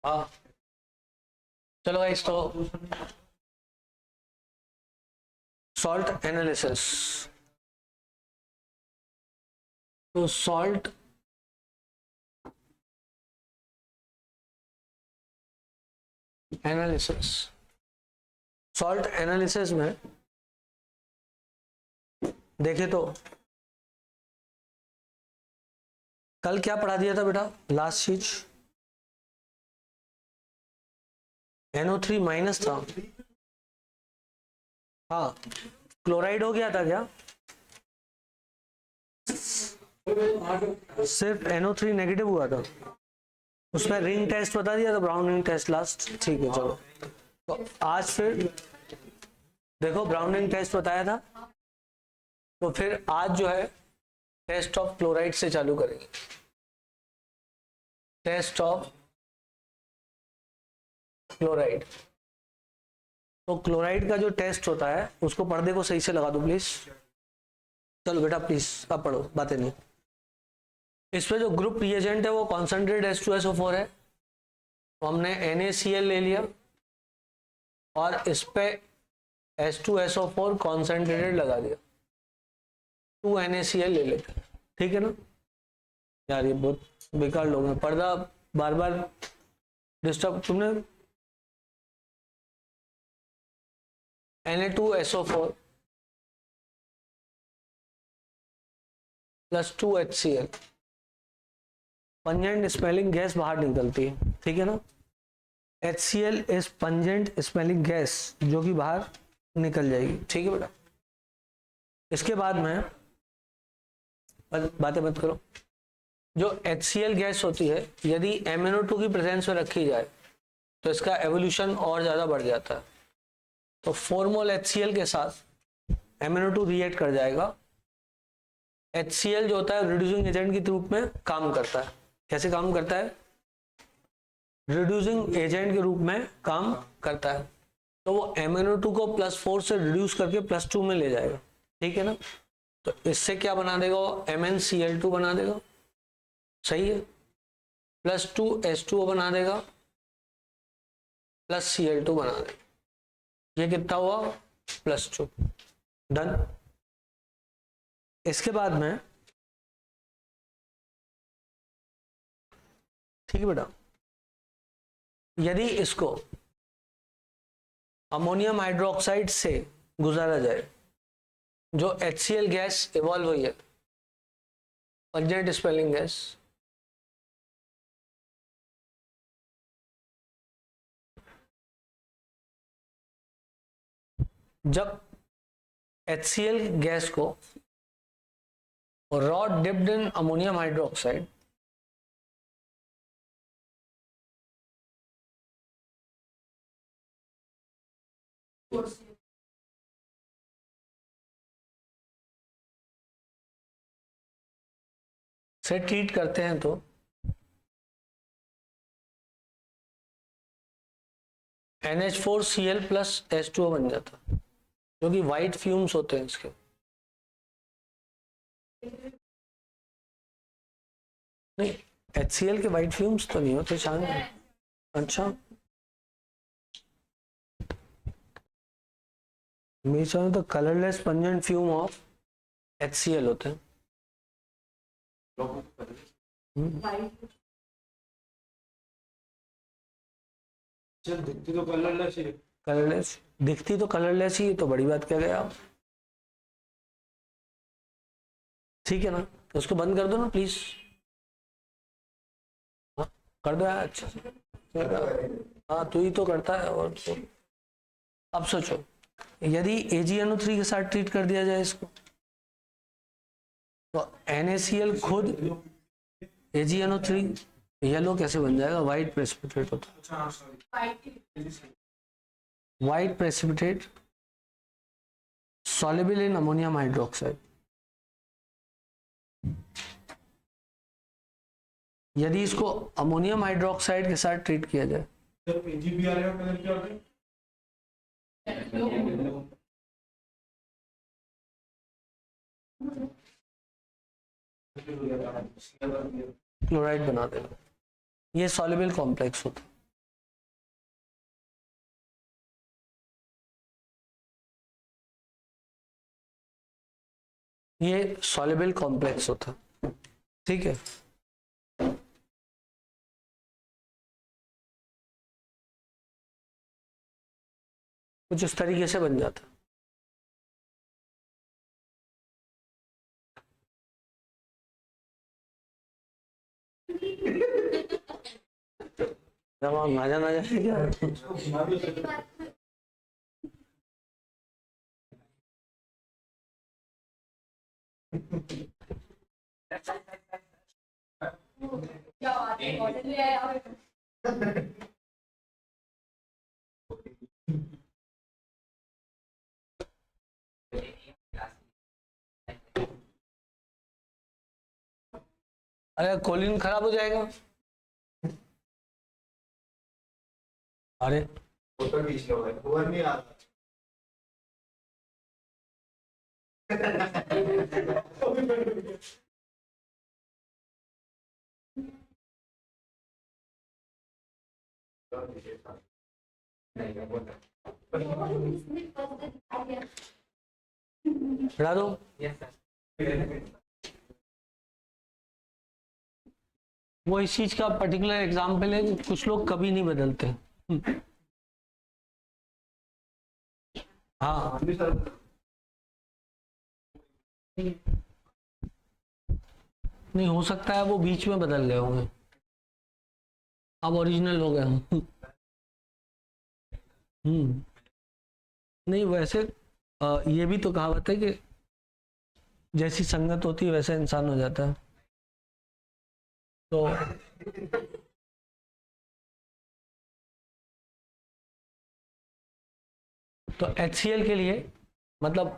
हाँ चलो गाइस, तो सॉल्ट एनालिसिस। तो सॉल्ट एनालिसिस, सॉल्ट एनालिसिस में देखे तो कल क्या पढ़ा दिया था बेटा, लास्ट चीज NO3 माइनस था। हाँ, क्लोराइड हो गया था क्या? सिर्फ NO3 नेगेटिव हुआ था। उसमें रिंग टेस्ट बता दिया था, ब्राउन रिंग टेस्ट लास्ट। ठीक है चलो, तो आज फिर देखो ब्राउन रिंग टेस्ट बताया था, तो फिर आज जो है टेस्ट ऑफ क्लोराइड से चालू करेंगे। Test of chloride. तो क्लोराइड का जो टेस्ट होता है उसको पर्दे को सही से लगा दो प्लीज। चलो बेटा प्लीज अब पढ़ो, बातें नहीं। इसमें जो ग्रुप रिएजेंट है वो कॉन्सेंट्रेट H2SO4 है, तो हमने NaCl ले लिया और इस पे H2SO4 कॉन्सेंट्रेटेड लगा दिया, 2 NaCl ले लेते हैं। ठीक है ना यार, ये बहुत बेकार लोग हैं, पर्दा बार बार डिस्टर्ब। तुमने Na2SO4 plus 2 HCl, pungent smelling gas बाहर निकलती है। ठीक है ना, HCl is pungent smelling gas जो कि बाहर निकल जाएगी। ठीक है बेटा, इसके बाद में बातें मत करो। जो HCl गैस होती है, यदि MnO2 की प्रेजेंस में रखी जाए तो इसका एवोल्यूशन और ज्यादा बढ़ जाता है। तो 4 मोल HCl के साथ MnO2 रिएक्ट कर जाएगा। HCl जो होता है रिड्यूसिंग एजेंट के रूप में काम करता है। कैसे काम करता है? रिड्यूसिंग एजेंट के रूप में काम करता है। तो वो MnO2 को +4 से रिड्यूस करके +2 में ले जाएगा। ठीक है ना, तो इससे क्या बना देगा वो? MnCl2 बना देगा। सही है, +2 H2O बना देगा, प्लस Cl2 बना देगा। ये कितना हुआ? +2। डन। इसके बाद में ठीक है बेटा, यदि इसको अमोनियम हाइड्रोक्साइड से गुजारा जाए, जो HCl गैस इवॉल्व हुई है, पंजेंट स्पेलिंग गैस, जब HCl गैस को rod dipped in ammonium hydroxide से ट्रीट करते हैं तो NH4Cl प्लस H2O बन जाता है, जो कि व्हाइट फ्यूम्स होते हैं इसके। नहीं, HCl के व्हाइट फ्यूम्स तो नहीं होते शायद। अच्छा, मेरे सामने तो colourless pungent fume of HCl होते हैं। दिखती तो कलरलेस ही, कलरलेस दिखती तो कलरलेस ही, तो बड़ी बात क्या गया आप। ठीक है ना, तो उसको बंद कर दो ना प्लीज। हाँ कर दो यार, अच्छा से। हाँ तू ही तो करता है और तो। अब सोचो, यदि AgNO3 के साथ ट्रीट कर दिया जाए इसको, तो NaCl खुद AgNO3 येलो कैसे बन जाएगा? व्हाइट प्रेसिपिटेट होता है, white precipitate soluble in ammonium hydroxide. यदि इसको अमोनियम हाइड्रोक्साइड के साथ ट्रीट किया जाए, क्लोराइड बना देगा। ये सॉल्युबल कॉम्प्लेक्स होता है। ये सॉल्युबल कॉम्प्लेक्स होता, ठीक है। कुछ इस तरीके से बन जाता। नाजा नाजा क्या अरे कॉलिन खराब हो जाएगा। अरे फोटो खींच लो भाई, ओवर नहीं आता। हटा दो। वो इस चीज का पर्टिकुलर एग्जाम्पल है कि कुछ लोग कभी नहीं बदलते। हाँ नहीं हो सकता है वो बीच में बदल गए होंगे, अब ओरिजिनल हो गए हों। नहीं वैसे ये भी तो कहावत है कि जैसी संगत होती है वैसा इंसान हो जाता है। तो HCl के लिए मतलब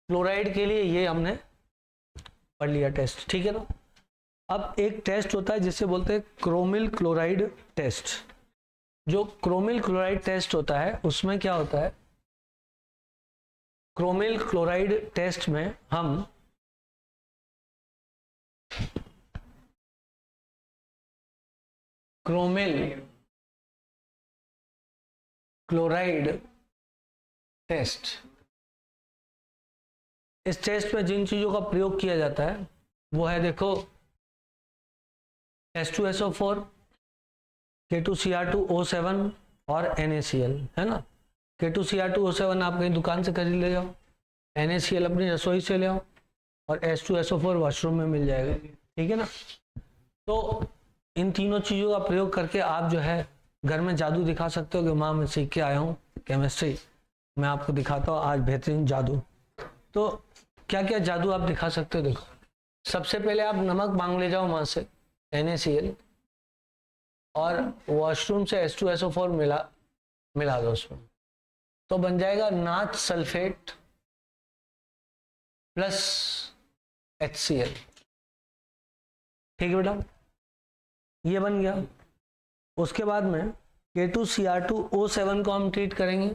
क्लोराइड के लिए ये हमने पढ़ लिया टेस्ट, ठीक है ना। अब एक टेस्ट होता है जिसे बोलते हैं क्रोमिल क्लोराइड टेस्ट। जो क्रोमिल क्लोराइड टेस्ट होता है उसमें क्या होता है, क्रोमिल क्लोराइड टेस्ट में हम क्रोमिल क्लोराइड टेस्ट, इस टेस्ट में जिन चीजों का प्रयोग किया जाता है वो है, देखो H2SO4, K2Cr2O7 और NaCl, है ना। K2Cr2O7 आप कहीं दुकान से खरीद ले जाओ, NaCl अपनी रसोई से ले आओ और H2SO4 वॉशरूम में मिल जाएगा, ठीक है ना। तो इन तीनों चीज़ों का प्रयोग करके आप जो है घर में जादू दिखा सकते हो कि माँ मैं सीख के आया हूँ केमिस्ट्री, मैं आपको दिखाता हूँ आज बेहतरीन जादू। तो क्या क्या जादू आप दिखा सकते हो, देखो सबसे पहले आप नमक मांग ले जाओ माँ से NaCl और वॉशरूम से H2SO4 मिला दो उसमें, तो बन जाएगा नाच सल्फेट प्लस HCl, ठीक है बेटा, ये बन गया। उसके बाद में K2Cr2O7 को हम ट्रीट करेंगे,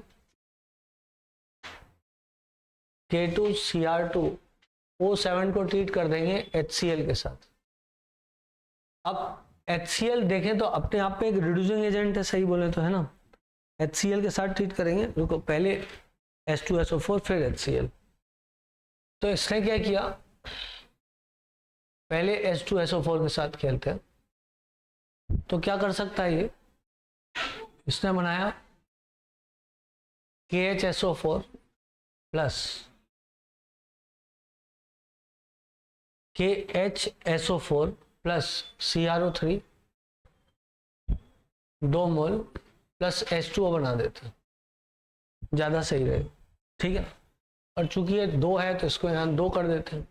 K2Cr2O7 को ट्रीट कर देंगे HCl के साथ। अब HCl देखें तो अपने आप में एक रिड्यूसिंग एजेंट है, सही बोले तो, है ना। HCl के साथ ट्रीट करेंगे, रुको पहले H2SO4 फिर HCl। तो इसने क्या किया, पहले H2SO4 के साथ खेलते हैं, तो क्या कर सकता है ये, इसने बनाया KHSO4 plus KHSO4 plus CrO3 2 मोल प्लस H2O बना देते, ज्यादा सही रहेगा, ठीक है। और चूंकि ये 2 है तो इसको यहाँ 2 कर देते हैं,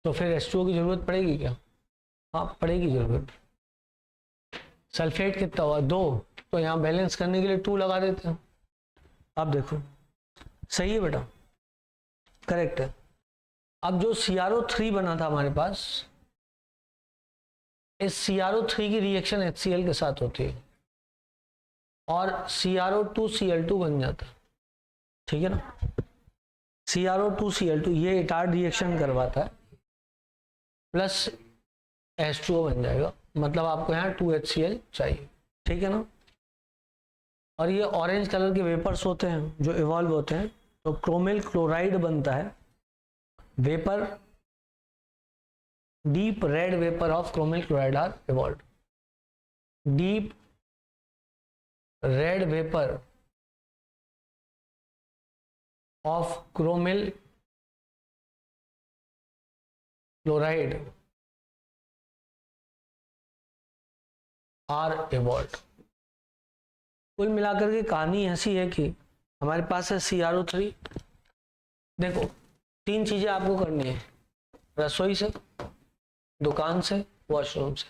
तो फिर H2O की जरूरत पड़ेगी क्या, हाँ पड़ेगी जरूरत। सल्फेट कितना हुआ 2, तो यहाँ बैलेंस करने के लिए 2 लगा देते हैं। अब देखो सही है बेटा, करेक्ट है। अब जो CrO3 बना था हमारे पास, इस CrO3 की रिएक्शन HCl के साथ होती है और CrO2Cl2 बन जाता है, ठीक है ना। CrO2Cl2 ये इटार्ड रिएक्शन करवाता है प्लस H2O बन जाएगा, मतलब आपको यहाँ 2HCl चाहिए, ठीक है ना। और ये ऑरेंज कलर के वेपर्स होते हैं जो इवॉल्व होते हैं, तो क्रोमिल क्लोराइड बनता है। Vapour, deep red vapour of chromyl chloride are evolve. Deep red vapour of chromyl chloride are evolved। कुल मिलाकर के कहानी ऐसी है कि हमारे पास है CrO3। देखो 3 चीजें आपको करनी है, रसोई से, दुकान से, वॉशरूम से,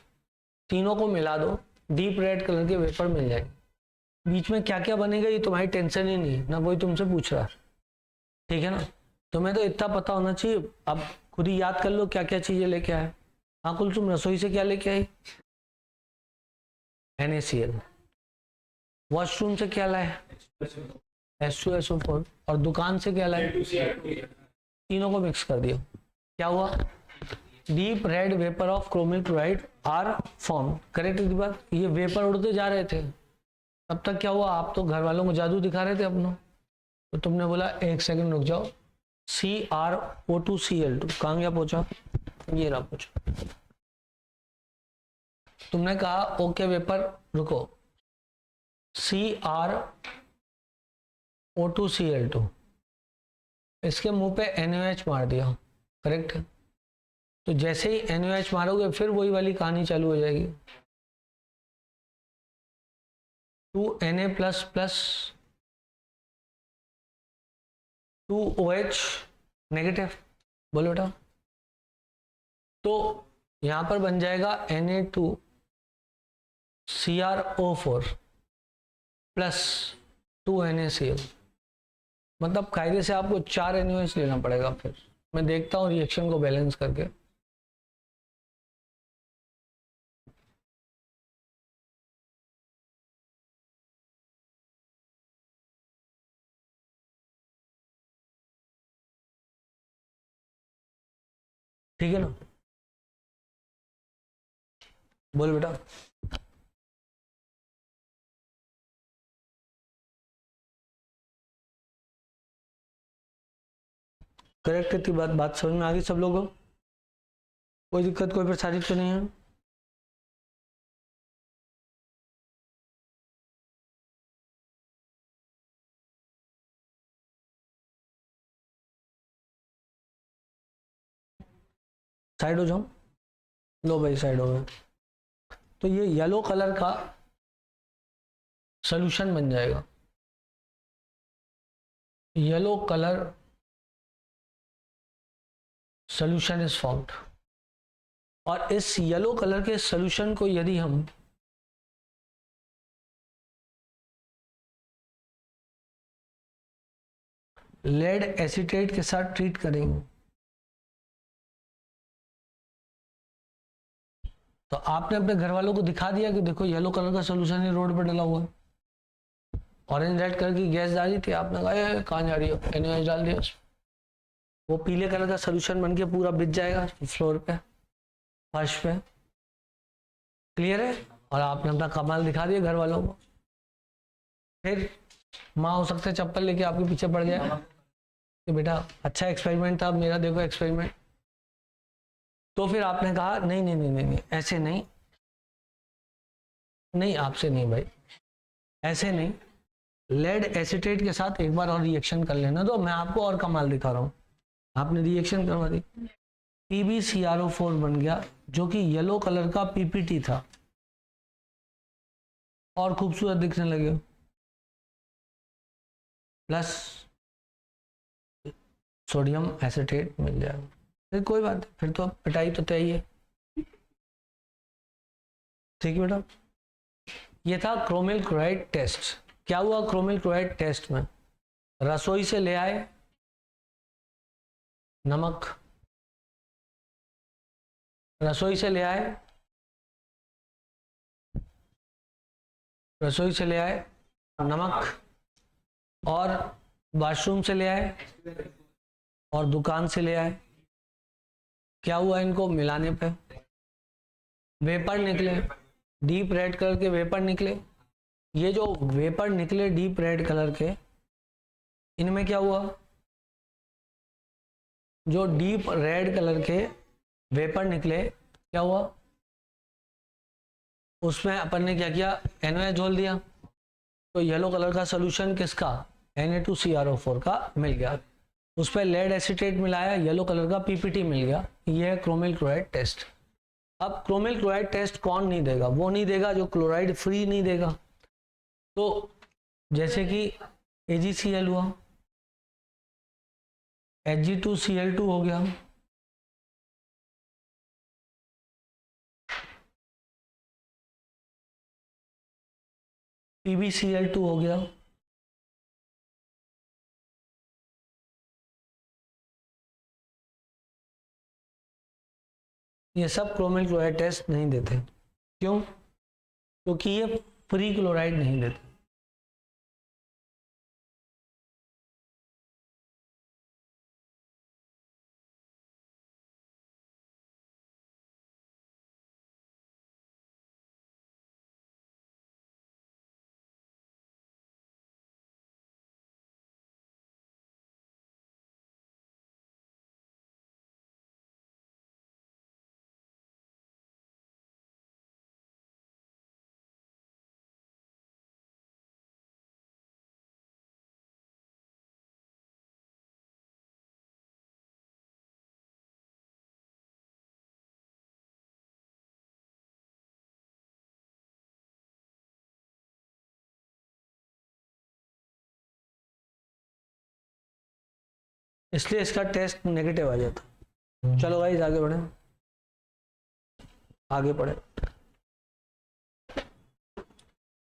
तीनों को मिला दो, डीप रेड कलर के वेपर मिल जाएंगे। बीच में क्या क्या बनेगा ये तुम्हारी टेंशन ही नहीं, ना कोई तुमसे पूछ रहा है, ठीक है ना। तुम्हें तो इतना पता होना चाहिए, अब खुद ही याद कर लो क्या क्या चीजें लेके आए। हाँ कुलसुम, रसोई से क्या लेके आई? NaCl। वॉशरूम से क्या लाए? H2SO4। और दुकान से क्या लाए? तीनों को मिक्स कर दिया, क्या हुआ? Deep red vapour of chromyl chloride are form. Correct है बात। ये वेपर उड़ते जा रहे थे, तब तक क्या हुआ? आप तो घर वालों को जादू दिखा रहे थे अपनों, तो तुमने बोला 1 सेकंड रुक जाओ, CrO2Cl2 कहाँ गया? पहुंचा, ये रहा पहुंचा। तुमने कहा ओके वेपर रुको, CrO2Cl2, इसके मुंह पे NaOH मार दिया, करेक्ट है। तो जैसे ही NaOH मारोगे फिर वही वाली कहानी चालू हो जाएगी, 2Na++ 2OH नेगेटिव। बोलो बेटा। तो यहां पर बन जाएगा Na2CrO4 प्लस 2NaCl। मतलब कायदे से आपको 4 NaOH लेना पड़ेगा। फिर मैं देखता हूं रिएक्शन को बैलेंस करके। ठीक है ना, बोल बेटा। करेक्ट है, बात समझ में आ गई सब लोगों को? कोई दिक्कत, कोई परेशानी तो नहीं है? साइड हो जाओ, लो भाई साइड हो गए। तो ये येलो कलर का सॉल्यूशन बन जाएगा, yellow colour solution is formed. और इस येलो कलर के सॉल्यूशन को यदि हम लेड एसीटेट के साथ ट्रीट करेंगे तो आपने अपने घर वालों को दिखा दिया कि देखो येलो कलर का सॉल्यूशन ही रोड पर डला हुआ है। ऑरेंज रेड कलर की गैस जा रही थी, आपने कहा कहाँ जा रही हो, NaOH डाल दिया उसमें। वो पीले कलर का सॉल्यूशन बन के पूरा बिछ जाएगा फ्लोर पे, फर्श पे। क्लियर है? और आपने अपना कमाल दिखा दिया घर वालों को। फिर माँ हो सकता है चप्पल लेके आपके पीछे पड़ जाए कि बेटा अच्छा एक्सपेरिमेंट था, मेरा देखो एक्सपेरिमेंट। तो फिर आपने कहा नहीं नहीं नहीं नहीं, नहीं ऐसे नहीं, नहीं आपसे नहीं भाई, ऐसे नहीं, लेड एसीटेट के साथ एक बार और रिएक्शन कर लेना। तो मैं आपको और कमाल दिखा रहा हूँ। आपने रिएक्शन करवा दी, PbCrO4 बन गया, जो कि येलो कलर का PPT था, और खूबसूरत दिखने लगे, प्लस सोडियम एसीटेट मिल जाएगा। फिर कोई बात नहीं, फिर तो पिटाई तो तय है। ठीक है बेटा, ये था क्रोमिल क्लोराइड टेस्ट। क्या हुआ क्रोमिल क्लोराइड टेस्ट में? रसोई से ले आए नमक, रसोई से ले आए, रसोई से ले आए नमक, और वॉशरूम से ले आए, और दुकान से ले आए। क्या हुआ इनको मिलाने पे? वेपर निकले, डीप रेड कलर के वेपर निकले, ये जो वेपर निकले डीप रेड कलर के, इनमें क्या हुआ, जो डीप रेड कलर के वेपर निकले क्या हुआ, उसमें अपन ने क्या किया, NaOH घोल दिया, तो येलो कलर का सोल्यूशन किसका, Na2CrO4 का मिल गया, उस पर लेड एसीटेट मिलाया, येलो कलर का PPT मिल गया। ये है क्रोमिल क्लोराइड टेस्ट। अब क्रोमिल क्लोराइड टेस्ट कौन नहीं देगा, वो नहीं देगा जो क्लोराइड फ्री नहीं देगा। तो जैसे कि AgCl हुआ, Ag2Cl2 हो गया, PbCl2 हो गया, ये सब क्रोमिल क्लोराइड टेस्ट नहीं देते। क्यों? क्योंकि ये फ्री क्लोराइड नहीं देते। इसलिए इसका टेस्ट नेगेटिव आ जाता। चलो गाइस आगे बढ़े, आगे बढ़े।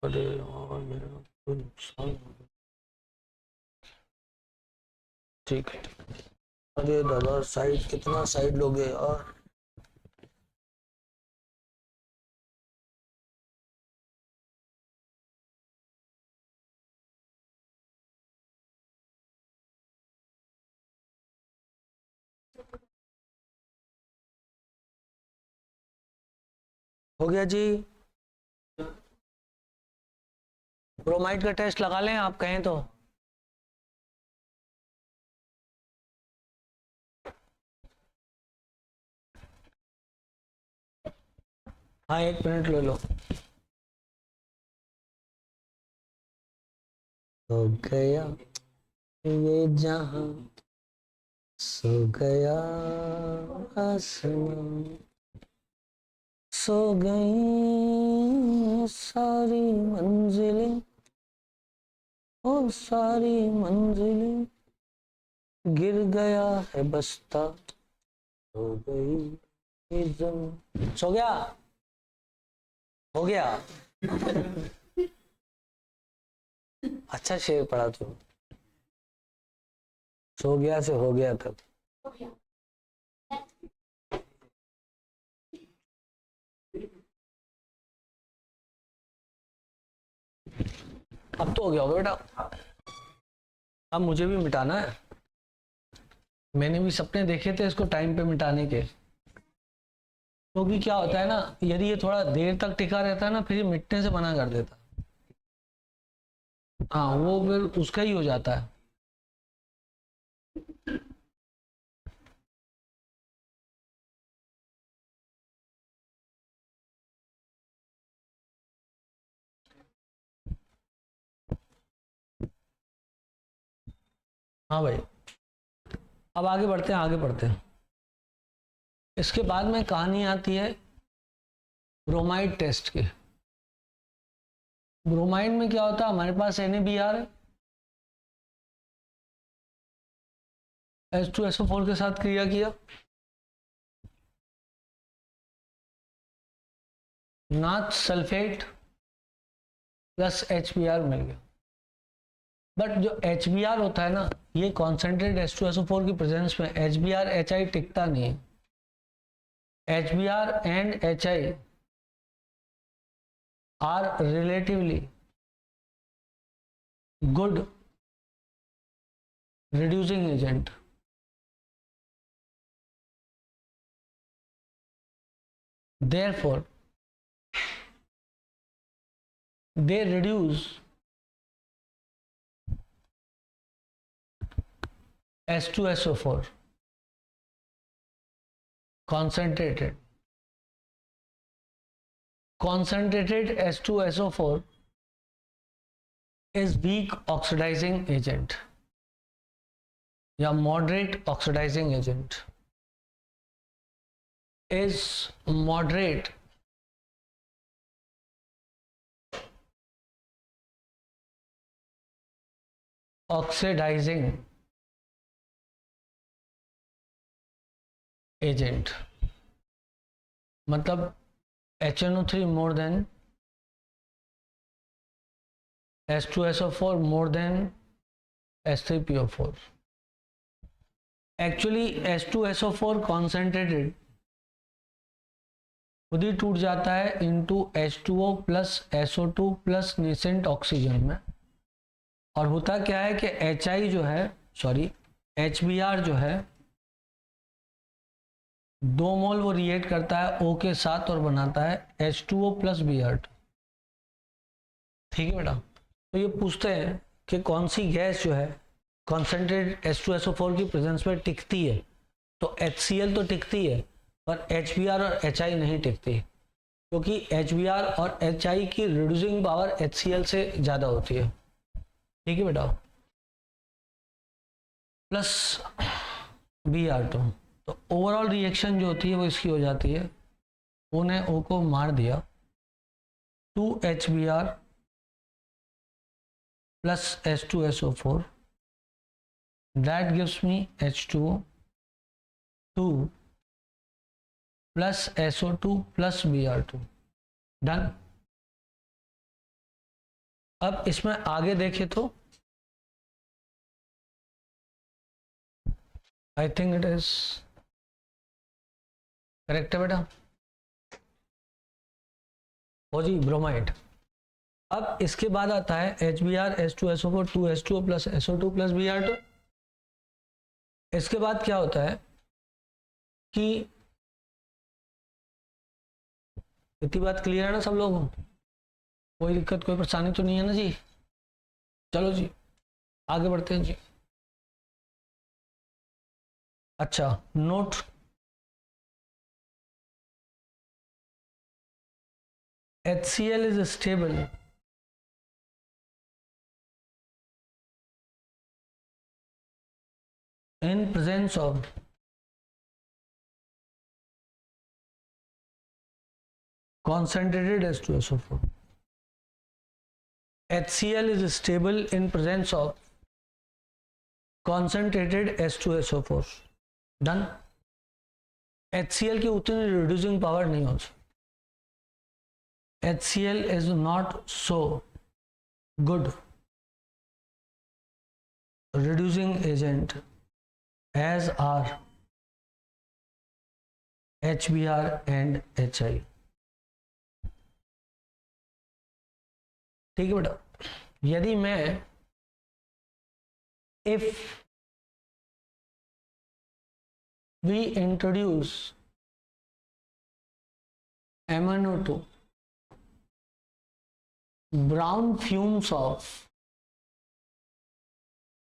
अरे यार मेरा तो नुकसान हो गया। ठीक है, अरे दादा साइड कितना साइड लोगे यार। हो गया जी, ब्रोमाइड का टेस्ट लगा लें आप कहें तो। हाँ 1 मिनट ले लो। हो गया ये जहां, सो गया आसमां, सो गई सारी मंजिलें, ओ सारी मंजिलें, गिर गया है बस्ता, हो गई ये जम। सो गया, हो गया। अच्छा शेर पढ़ा तू, सो गया से हो गया तब। अब तो हो गया होगा बेटा, अब मुझे भी मिटाना है। मैंने भी सपने देखे थे इसको टाइम पे मिटाने के। क्योंकि क्या होता है ना, यदि ये थोड़ा देर तक टिका रहता है ना, फिर ये मिटने से मना कर देता। हाँ वो फिर उसका ही हो जाता है। हाँ भाई, अब आगे बढ़ते हैं, आगे बढ़ते हैं। इसके बाद में कहानी आती है ब्रोमाइड टेस्ट की। ब्रोमाइड में क्या होता है, हमारे पास NaBr है, H2SO4 के साथ क्रिया किया, नाच सल्फेट प्लस HBr मिल गया। बट जो HBr होता है ना, ये कॉन्सेंट्रेट H2SO4 की प्रेजेंस में HBr HI टिकता नहीं है। HBr and HI are relatively good reducing agent. Therefore, they reduce H2SO4 concentrated H2SO4 is weak oxidizing agent या moderate oxidizing agent, is moderate oxidizing agent, मतलब HNO3 more than H2SO4 more than H3PO4. Actually H2SO4 concentrated खुद ही टूट जाता है into H2O plus SO2 plus nascent oxygen में, और होता क्या है कि HI जो है HBr जो है 2 मोल वो रिएक्ट करता है O के साथ और बनाता है H2O plus Br2। ठीक है बेटा, तो ये पूछते हैं कि कौन सी गैस जो है कॉन्सेंट्रेटेड H2SO4 की प्रेजेंस में टिकती है, तो HCl तो टिकती है पर HBr और HI नहीं टिकती, क्योंकि HBr और HI की रिड्यूसिंग पावर HCl से ज़्यादा होती है। ठीक है बेटा, प्लस Br2, तो ओवरऑल रिएक्शन जो होती है वो इसकी हो जाती है, O ने O को मार दिया, 2HBr plus H2SO4, that gives me H2O 2 plus SO2 plus Br2, done. अब इसमें आगे देखें तो I think it is correct है बेटा, हो जी ब्रोमाइड। अब इसके बाद आता है HBr H2SO4 2H2O plus SO2 plus Br2। इसके बाद क्या होता है कि इतनी बात क्लियर है ना सब लोगों को, कोई दिक्कत कोई परेशानी तो नहीं है ना जी? चलो जी आगे बढ़ते हैं जी। अच्छा note, HCl is stable in presence of concentrated H2SO4. HCl is stable in presence of concentrated H2SO4, done. HCl की उतनी रिड्यूसिंग पावर नहीं होती, HCl is not so good reducing agent as are HBr and HI। ठीक है बेटा, यदि मैं if we introduce MnO2, brown fumes of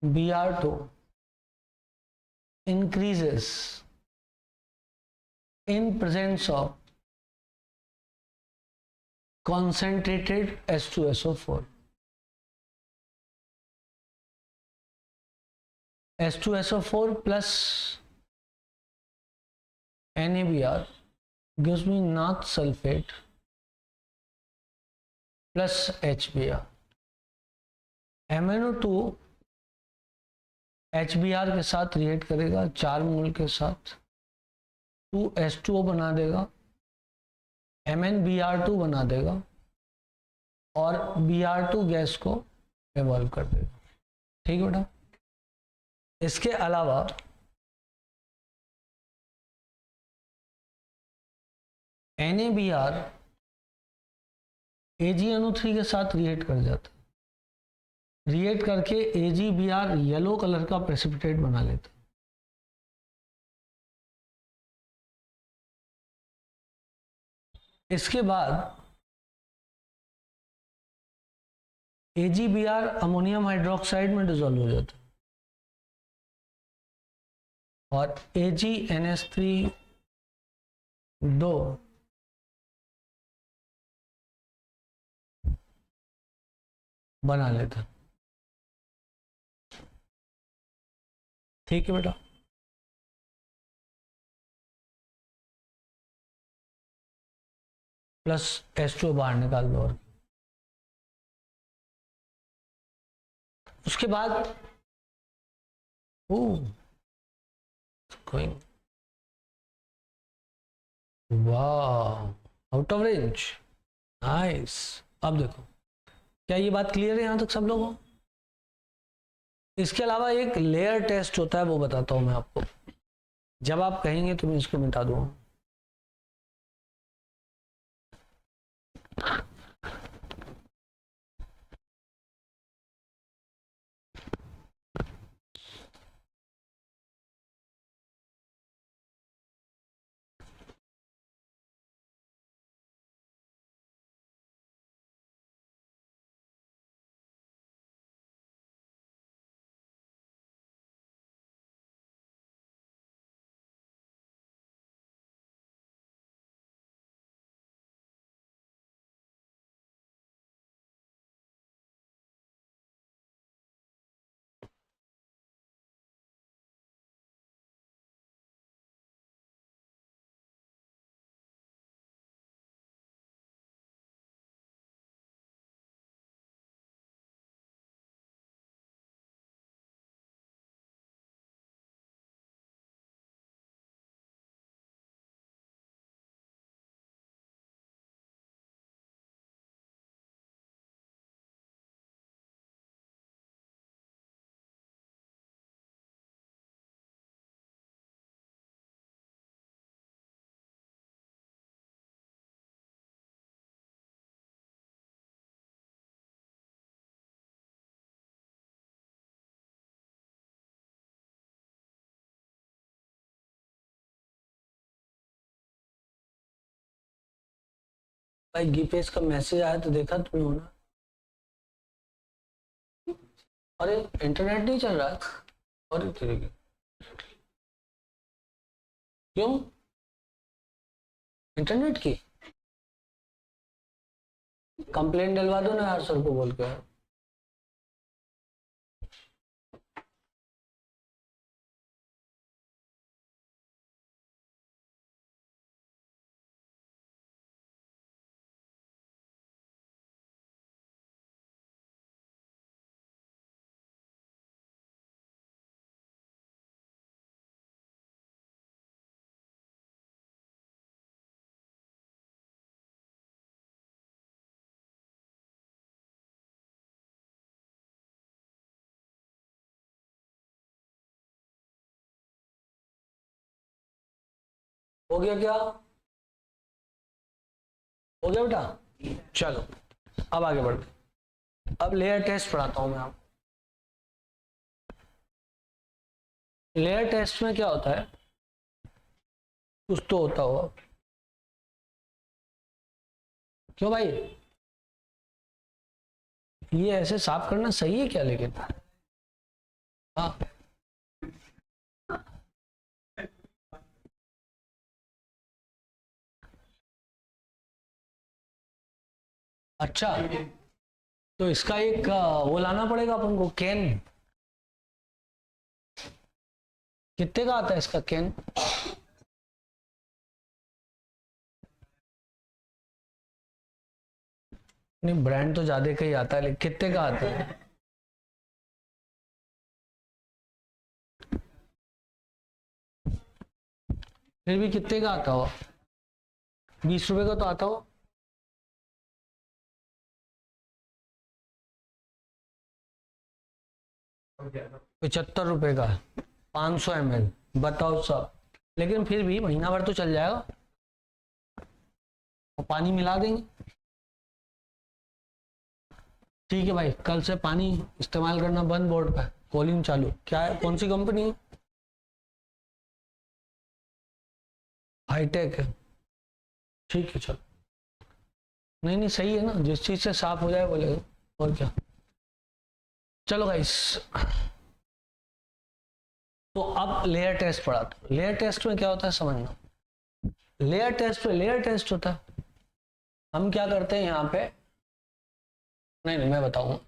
Br2 increases in presence of concentrated H2SO4। H2SO4 plus NaBr gives me Nath sulfate plus HBr। MnO2 HBr के साथ react करेगा 4 मोल के साथ, 2H2O बना देगा, MnBr2 बना देगा और Br2 गैस को इवॉल्व कर देगा। ठीक है बेटा, इसके अलावा NaBr AgNO3 के साथ रिएक्ट कर जाता है, रिएक्ट करके AgBr येलो कलर का प्रेसिपिटेट बना लेता है। इसके बाद AgBr अमोनियम हाइड्रोक्साइड में डिजोल्व हो जाता है और AgNH3 2 बना लेता। ठीक है बेटा, प्लस H2 बाहर निकाल दो। और उसके बाद गोइंग वाह आउट ऑफ रेंज, नाइस। अब देखो, क्या ये बात क्लियर है यहां तक सब लोगों? इसके अलावा एक लेयर टेस्ट होता है, वो बताता हूं मैं आपको। जब आप कहेंगे तो मैं इसको मिटा दूंगा। भाई गीपेस का मैसेज आया तो देखा तुमने होना? अरे इंटरनेट नहीं चल रहा है। अरे तेरे के, क्यों? इंटरनेट की कंप्लेंट डलवा दो ना यार सर को बोल के। हो गया क्या? हो गया बेटा? चलो अब आगे बढ़ते। अब लेयर टेस्ट पढ़ाता हूं मैं आपको। लेयर टेस्ट में क्या होता है, कुछ तो होता होगा। क्यों भाई, ये ऐसे साफ करना सही है क्या? लेकिन हाँ, अच्छा तो इसका एक वो लाना पड़ेगा अपन को, कैन। कितने का आता है इसका कैन? नहीं ब्रांड तो ज्यादा का ही आता है, लेकिन कितने का आता है? फिर भी कितने का आता हो? 20 रुपए का तो आता हो। 75 रुपए का, 500 ml। बताओ सब, लेकिन फिर भी महीना भर तो चल जाएगा। और पानी मिला देंगे। ठीक है भाई, कल से पानी इस्तेमाल करना बंद, बोर्ड पे कॉलिंग चालू। क्या है, कौन सी कंपनी है? हाईटेक है। ठीक है चलो, नहीं नहीं सही है ना, जिस चीज से साफ हो जाए बोलेगा। और क्या। चलो गाइस, तो अब लेयर टेस्ट पढ़ा। तो लेयर टेस्ट में क्या होता है समझना। लेयर टेस्ट होता है। हम क्या करते हैं यहाँ पे, नहीं मैं बताऊंगा।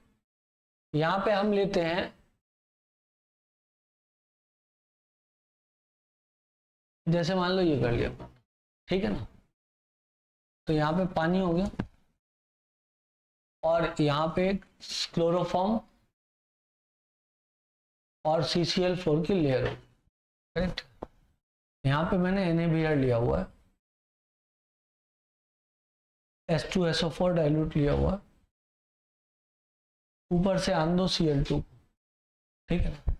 यहाँ पे हम लेते हैं, जैसे मान लो ये कर लिया, ठीक है ना। तो यहाँ पे पानी हो गया और यहाँ पे क्लोरोफॉर्म और CCl4 की लेयर हो, करेक्ट। यहाँ पे मैंने NaBr लिया हुआ है, H2SO4 डाइल्यूट लिया हुआ है, ऊपर से आन दो Cl2, ठीक है ना।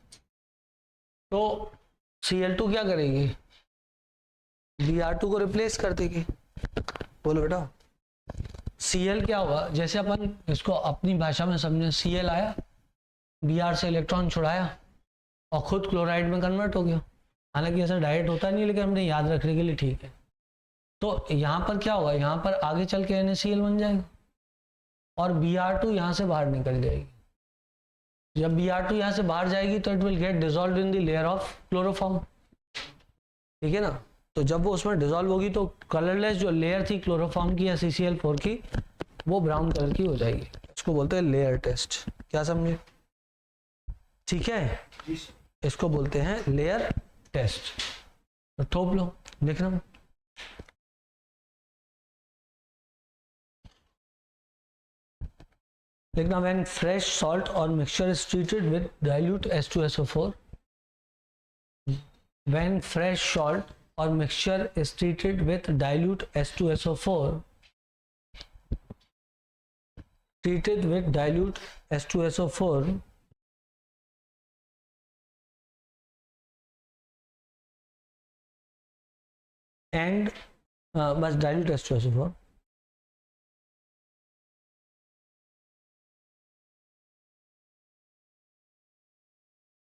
तो Cl2 क्या करेगी, Br2 को रिप्लेस कर देगी। बोलो बेटा, Cl क्या होगा, जैसे अपन इसको अपनी भाषा में समझे, Cl आया, Br से इलेक्ट्रॉन छुड़ाया और खुद क्लोराइड में कन्वर्ट हो गया। हालांकि ऐसा डायरेक्ट होता नहीं, लेकिन हमने याद रखने के लिए ठीक है। तो यहाँ पर क्या होगा, यहाँ पर आगे चल के NaCl बन जाएगा और Br2 यहाँ से बाहर निकल जाएगी। जब Br2 यहाँ से बाहर जाएगी तो it will get dissolve in the layer of chloroform, ठीक है ना। तो जब वो उसमें डिजॉल्व होगी तो कलरलेस जो लेयर थी क्लोरोफॉर्म की या CCl4 की, वो ब्राउन कलर की हो जाएगी। इसको बोलते हैं लेयर टेस्ट। क्या समझे, ठीक है। इसको बोलते हैं लेयर टेस्ट। तो थोप लो, लिखना। लिखना, व्हेन फ्रेश सॉल्ट और mixture is treated with dilute H2SO4, when fresh salt or mixture is treated with dilute H2SO4, treated with dilute H2SO4, and बस dilute H2SO4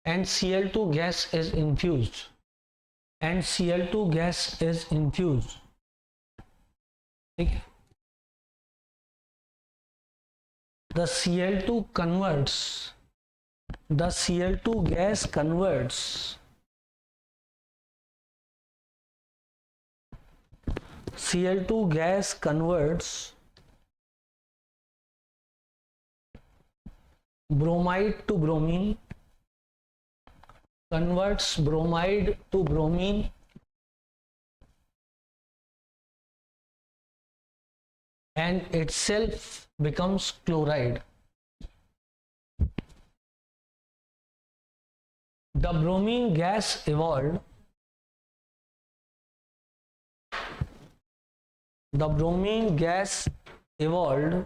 and Cl2 gas is infused, and Cl2 gas is infused, ठीक है। The Cl2 converts, the Cl2 gas converts Cl2 gas converts bromide to bromine, converts bromide to bromine, and itself becomes chloride. The bromine gas evolved, the bromine gas evolved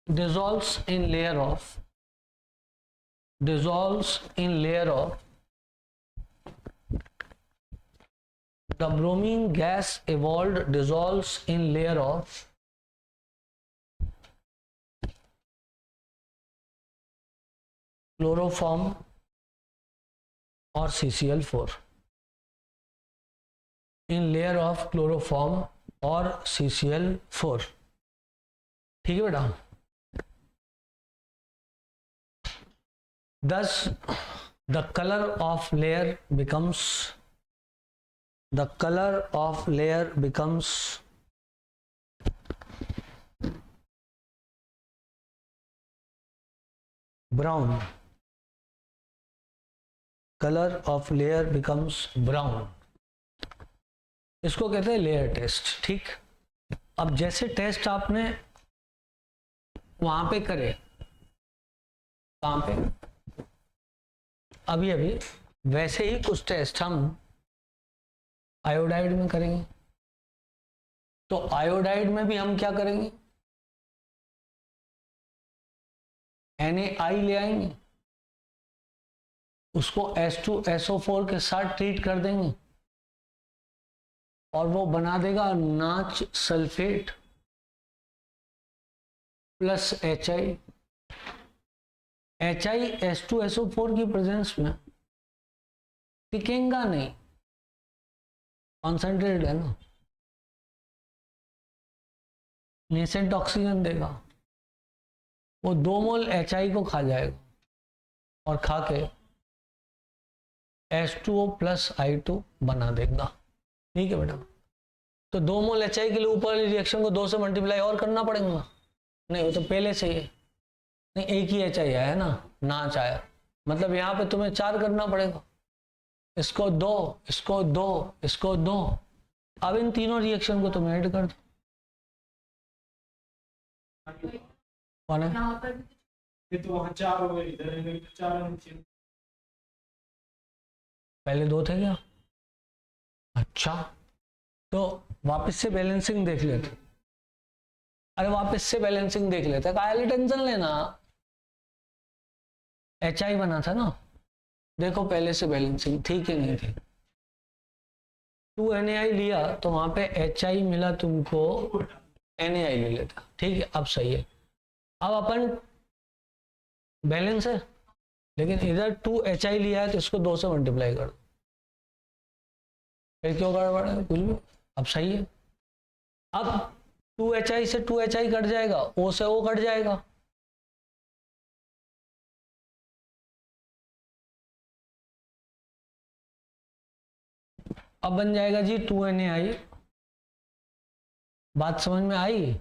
dissolves in layer of the bromine gas evolved dissolves in layer of chloroform और CCl4, in layer of chloroform और CCl4, ठीक है बेटा। Thus the color of layer becomes brown. Color of layer becomes brown. इसको कहते हैं layer test, ठीक। अब जैसे टेस्ट आपने वहां पे करे, कहां पे, अभी वैसे ही कुछ टेस्ट हम आयोडाइड में करेंगे। तो आयोडाइड में भी हम क्या करेंगे, NaI ले आएंगे, उसको H2SO4 के साथ ट्रीट कर देंगे और वो बना देगा नाच सल्फेट प्लस HI। H2SO4 की प्रेजेंस में टिकेगा नहीं, कॉन्सेंट्रेटेड है ना, नेसेंट ऑक्सीजन देगा, वो 2 मोल HI को खा जाएगा और खा के H2O प्लस I2 बना देगा। ठीक है बेटा, तो 2 मोल HI के लिए ऊपर वाली रिएक्शन को 2 से मल्टीप्लाई और करना पड़ेगा? नहीं, वो तो पहले से ही है। नहीं, एक ही HI आया है ना, नाच आया, मतलब यहाँ पे तुम्हें 4 करना पड़ेगा। इसको 2, इसको 2, इसको 2। अब इन तीनों रिएक्शन को तुम ऐड कर दो। कौन है? ये तो वहाँ 4 हो गए, इधर है तो 4 होने चाहिए। पहले 2 थे क्या? अच्छा, तो वापस से बैलेंसिंग देख लेते। अरे वापस से बैलेंसिंग देख लेते, काहे टेंशन लेना, HI बना था ना, देखो पहले से बैलेंसिंग ठीक है नहीं थी। 2 NaI लिया तो वहां पे HI मिला तुमको, NaI ले लेता। ठीक है, अब सही है। अब अपन बैलेंस है, लेकिन इधर 2 HI लिया है तो इसको 2 से मल्टीप्लाई कर दो। फिर क्यों गड़बड़ है? कुछ भी। अब सही है। अब 2 HI से 2 HI कट जाएगा, O से O कट जाएगा। अब बन जाएगा जी 2 NaI। बात समझ में आई?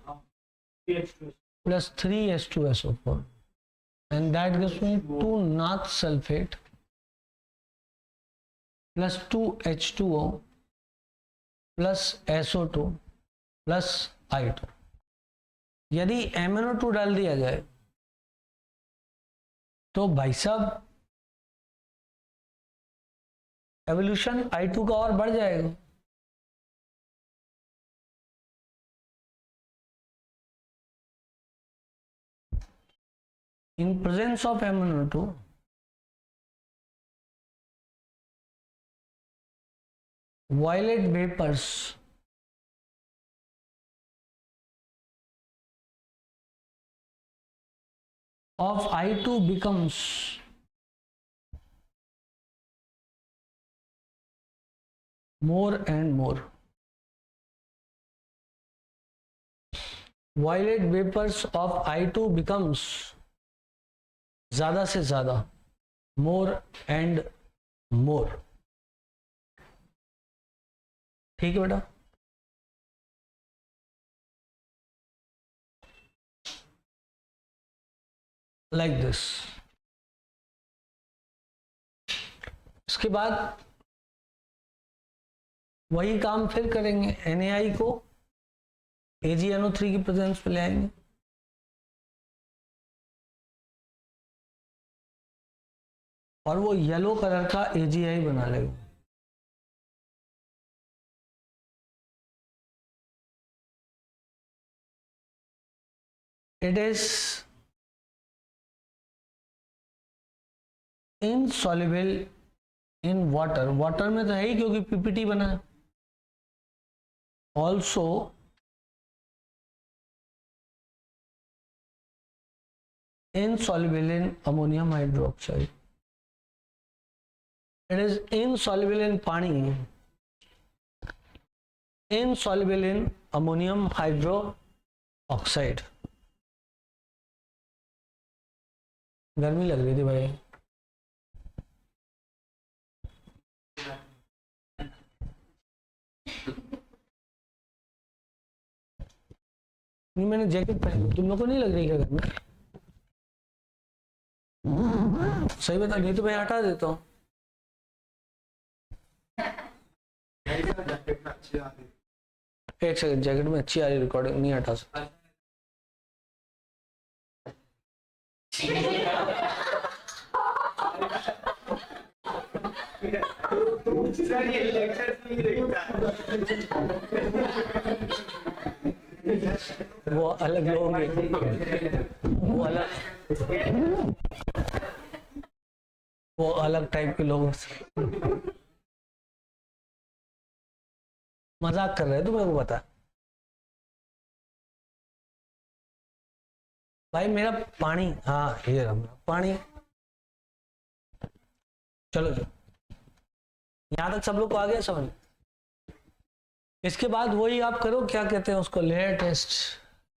Plus 3 H2SO4 and that gives me 2 NaCl sulfate plus 2 H2O plus SO2 plus I2। यदि MnO2 डाल दिया जाए तो भाई साहब एवोल्यूशन I2 का और बढ़ जाएगा। In presence of MnO2, violet vapors of I2 becomes more and more. Violet vapors of I2 becomes ज्यादा से ज्यादा, मोर एंड मोर। ठीक है बेटा, लाइक दिस। इसके बाद वही काम फिर करेंगे, NaI को AgNO3 की प्रेजेंस पे ले आएंगे। और वो येलो कलर का AgI बना लेगा। It is insoluble in water. Water में तो है ही क्योंकि PPT बना है। Also insoluble in ammonium hydroxide. It is insoluble in पानी, insoluble in ammonium hydroxide। गर्मी लग रही थी भाई। नहीं, मैंने जैकेट पहनी, तुम लोग को नहीं लग रही क्या गर्मी? सही बता, नहीं तो मैं हटा देता हूँ। एक सेकंड, जैकेट में अच्छी आ रही रिकॉर्डिंग, नहीं हटा सकता। वो अलग लोग हैं, वो अलग टाइप के लोग। मजाक कर रहे हैं, तुम्हें को पता भाई। मेरा पानी, हाँ ये रहा पानी। चलो जो, यहां तक सब लोग को आ गया समझ? इसके बाद वही आप करो, क्या कहते हैं उसको, लेयर टेस्ट।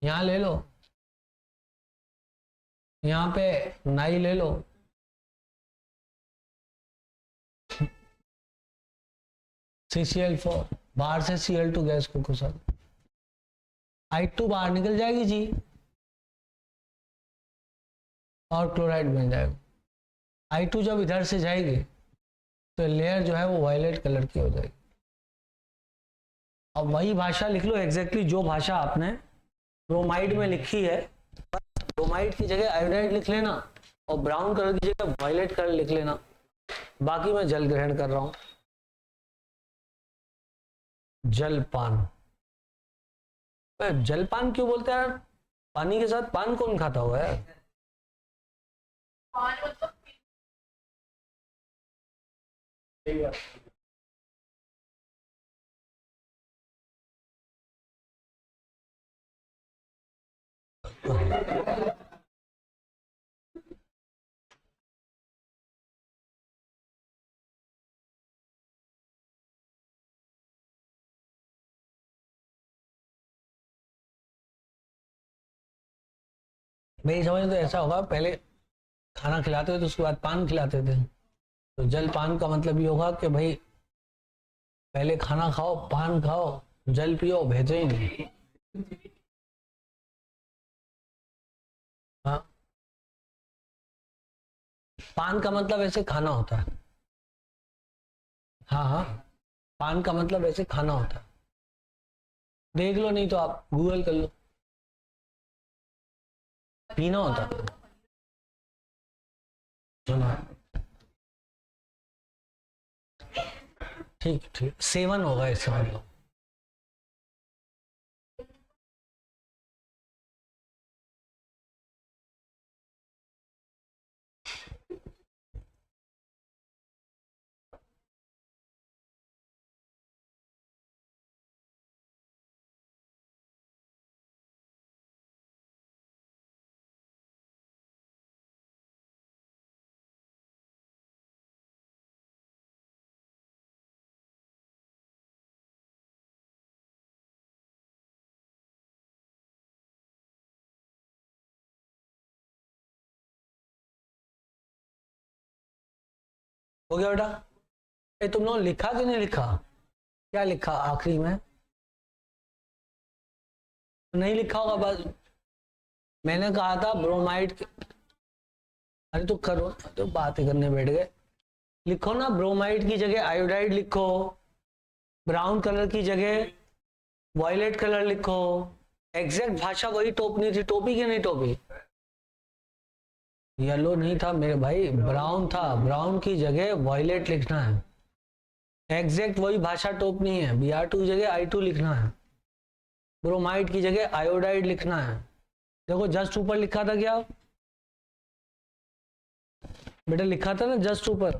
यहां ले लो, यहां पे नाई ले लो, CCl4, बाहर से Cl2 गैस को घुसा, I2 बाहर निकल जाएगी जी और क्लोराइड बन जाएगा। I2 जब इधर से जाएगी तो लेयर जो है वो वायलेट कलर की हो जाएगी। अब वही भाषा लिख लो एग्जैक्टली जो भाषा आपने ब्रोमाइड में लिखी है, ब्रोमाइड की जगह आयोडाइड लिख लेना और ब्राउन कलर की जगह वायलेट कलर लिख लेना। बाकी मैं जल ग्रहण कर रहा हूं, जलपान। जलपान क्यों बोलते हैं यार? पानी के साथ पान कौन खाता होगा यार? मेरी समझ में तो ऐसा होगा, पहले खाना खिलाते थे तो उसके बाद पान खिलाते थे, तो जल पान का मतलब ये होगा कि भाई पहले खाना खाओ, पान खाओ, जल पियो, भेजो ही नहीं। हाँ, पान का मतलब ऐसे खाना होता है। हाँ हाँ, पान का मतलब ऐसे खाना होता है, देख लो, नहीं तो आप गूगल कर लो, पीना होता है। सुना, ठीक ठीक, सेवन होगा इससे मतलब। हो गया बेटा? ए तुम लोग लिखा कि नहीं लिखा? क्या लिखा आखिरी में? नहीं लिखा होगा बस, मैंने कहा था ब्रोमाइड के... अरे तो करो, तो बातें करने बैठ गए। लिखो ना, ब्रोमाइड की जगह आयोडाइड लिखो, ब्राउन कलर की जगह वायलेट कलर लिखो। एग्जैक्ट भाषा वही टोपनी थी, टोपी की नहीं टोपी? येलो नहीं था मेरे भाई, ब्राउन था, ब्राउन की जगह वायलेट लिखना है। एग्जैक्ट वही भाषा टोपनी है, Br2 की जगह I2 लिखना है, ब्रोमाइड की जगह आयोडाइड लिखना है। देखो जस्ट ऊपर लिखा था क्या बेटा? लिखा था ना जस्ट ऊपर,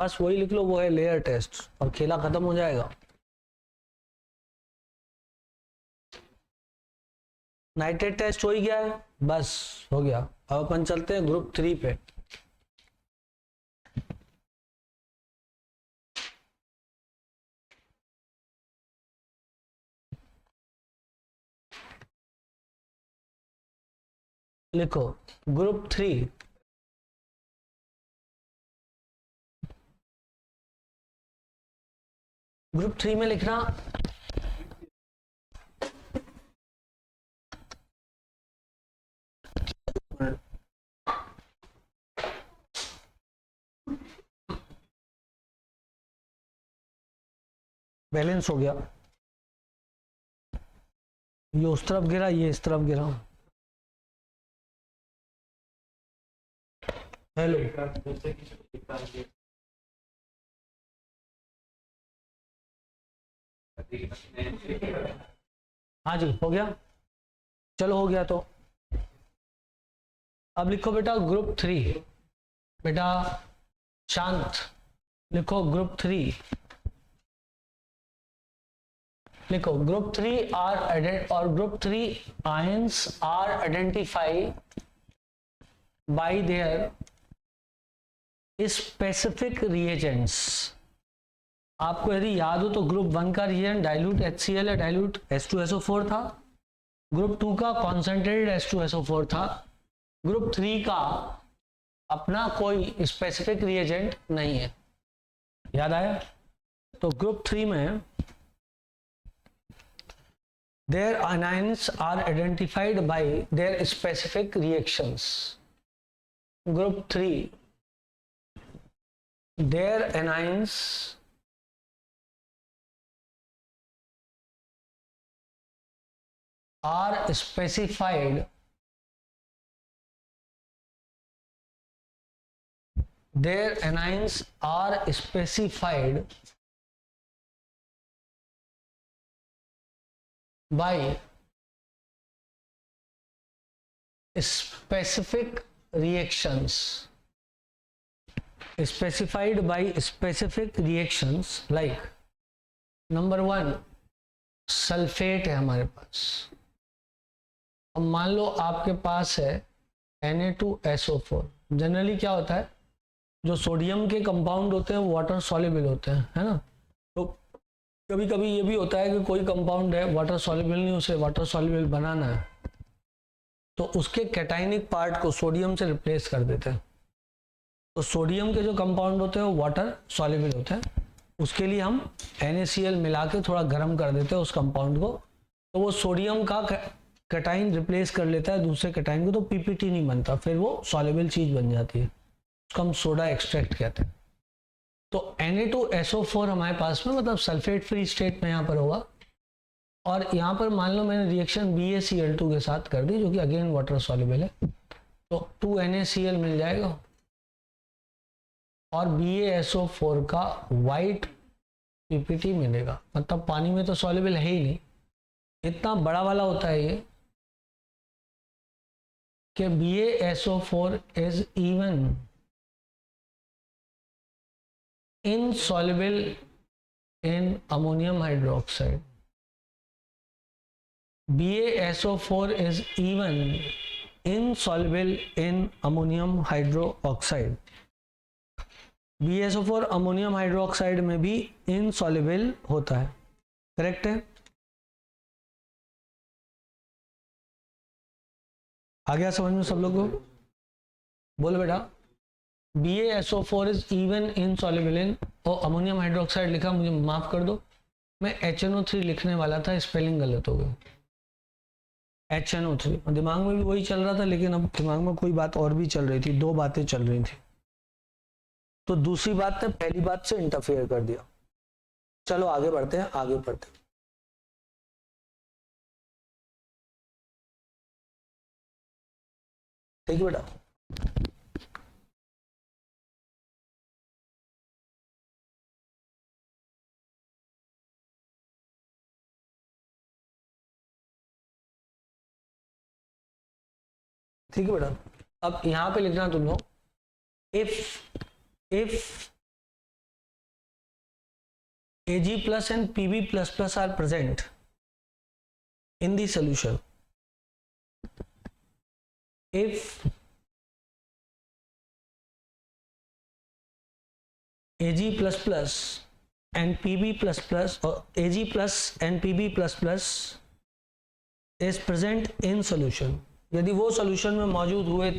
बस वही लिख लो, वो है लेयर टेस्ट, और खेला खत्म हो जाएगा। नाइट्रेट टेस्ट हो ही गया है, बस हो गया। अब अपन चलते हैं ग्रुप 3 पे। लिखो ग्रुप 3, ग्रुप 3 में लिखना बैलेंस हो गया, ये उस तरफ गिरा, ये इस तरफ गिरा। हेलो, हाँ जी हो गया, चलो हो गया। तो अब लिखो बेटा ग्रुप 3, बेटा शांत, लिखो ग्रुप 3, लिखो ग्रुप 3 और group 3 ions are identified by their specific reagents, आपको यदि याद हो तो ग्रुप 1 का रिएजेंट डाइल्यूट HCl या डाइल्यूट H2SO4 था, ग्रुप 2 का कॉन्सेंट्रेटेड H2SO4 था, ग्रुप 3 का अपना कोई स्पेसिफिक रिएजेंट नहीं है। याद आया? तो ग्रुप 3 में their anions are identified by their specific reactions. Group 3, their anions are specified by specific reactions, like number 1 sulphate है हमारे पास। अब मान लो आपके पास है Na2SO4। जनरली क्या होता है, जो सोडियम के कंपाउंड होते हैं वाटर सॉल्युबल होते हैं, है ना। तो कभी कभी ये भी होता है कि कोई कंपाउंड है वाटर सॉल्युबल नहीं, उसे वाटर सॉल्युबल बनाना है तो उसके कैटाइनिक पार्ट को सोडियम से रिप्लेस कर देते हैं। तो सोडियम के जो कंपाउंड होते हैं वो वाटर सॉल्युबल होते हैं, उसके लिए हम NaCl मिला के थोड़ा गर्म कर देते हैं उस कंपाउंड को, तो वो सोडियम का कैटाइन रिप्लेस कर लेता है दूसरे कैटाइन को, तो PPT नहीं बनता, फिर वो सॉल्युबल चीज बन जाती है, उसको हम सोडा एक्सट्रैक्ट कहते हैं। तो Na2SO4 हमारे पास में मतलब सल्फेट फ्री स्टेट में यहाँ पर होगा, और यहाँ पर मान लो मैंने रिएक्शन BaCl2 के साथ कर दी जो कि अगेन वाटर सॉल्युबल है, तो 2NaCl मिल जाएगा और BaSO4 का वाइट PPT मिलेगा। मतलब पानी में तो सॉल्युबल है ही नहीं, इतना बड़ा वाला होता है ये कि BaSO4 is even insoluble in ammonium hydroxide. BaSO4 is even insoluble in ammonium hydroxide. BaSO4 ammonium hydroxide में भी insoluble होता है, करेक्ट है? आ गया समझ में सब लोग को? बोलो बेटा। BaSO4 is even insoluble in, और अमोनियम हाइड्रोक्साइड लिखा, मुझे माफ कर दो, मैं HNO3 लिखने वाला था, स्पेलिंग गलत हो गई। HNO3 दिमाग में भी वही चल रहा था, लेकिन अब दिमाग में कोई बात और भी चल रही थी, दो बातें चल रही थी, तो दूसरी बात ने पहली बात से इंटरफेयर कर दिया। चलो आगे बढ़ते हैं, आगे बढ़ते हैं। ठीक है बेटा। ठीक है बेटा। अब यहां पे लिखना तुम लोग, if Ag plus and Pb plus plus are present in the solution, if Ag plus plus and Pb plus plus, or Ag plus and Pb plus plus is present in solution, यदि वो solution में मौजूद हुए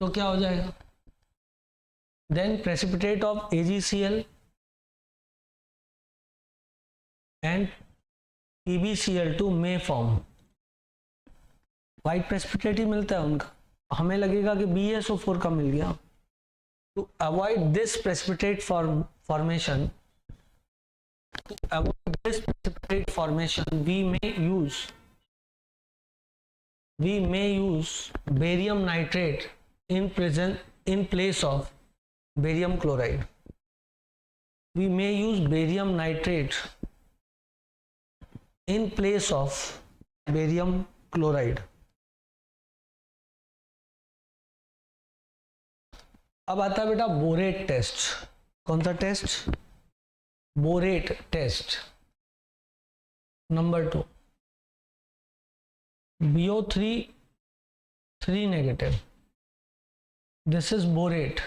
तो क्या हो जाएगा? Then precipitate of AgCl and PbCl2 में फॉर्म, वाइट प्रेसिपिटेट ही मिलता है उनका, हमें लगेगा कि BaSO4 का मिल गया। To avoid this precipitate formation, we may use barium nitrate in place of barium chloride. We may use barium nitrate in place of barium chloride. अब आता है बेटा बोरेट टेस्ट। कौन सा test? Borate test number 2, BO3 3 negative, this is borate,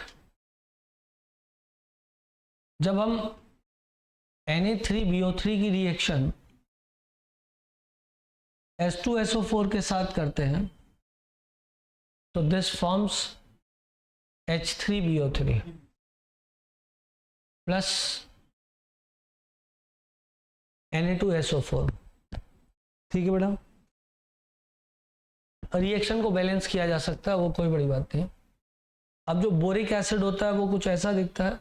जब हम Na3BO3 की reaction H2SO4 के साथ करते हैं तो this forms H3BO3 plus Na2SO4। ठीक है बेटा, रिएक्शन को बैलेंस किया जा सकता है, वो कोई बड़ी बात नहीं। अब जो बोरिक एसिड होता है वो कुछ ऐसा दिखता है,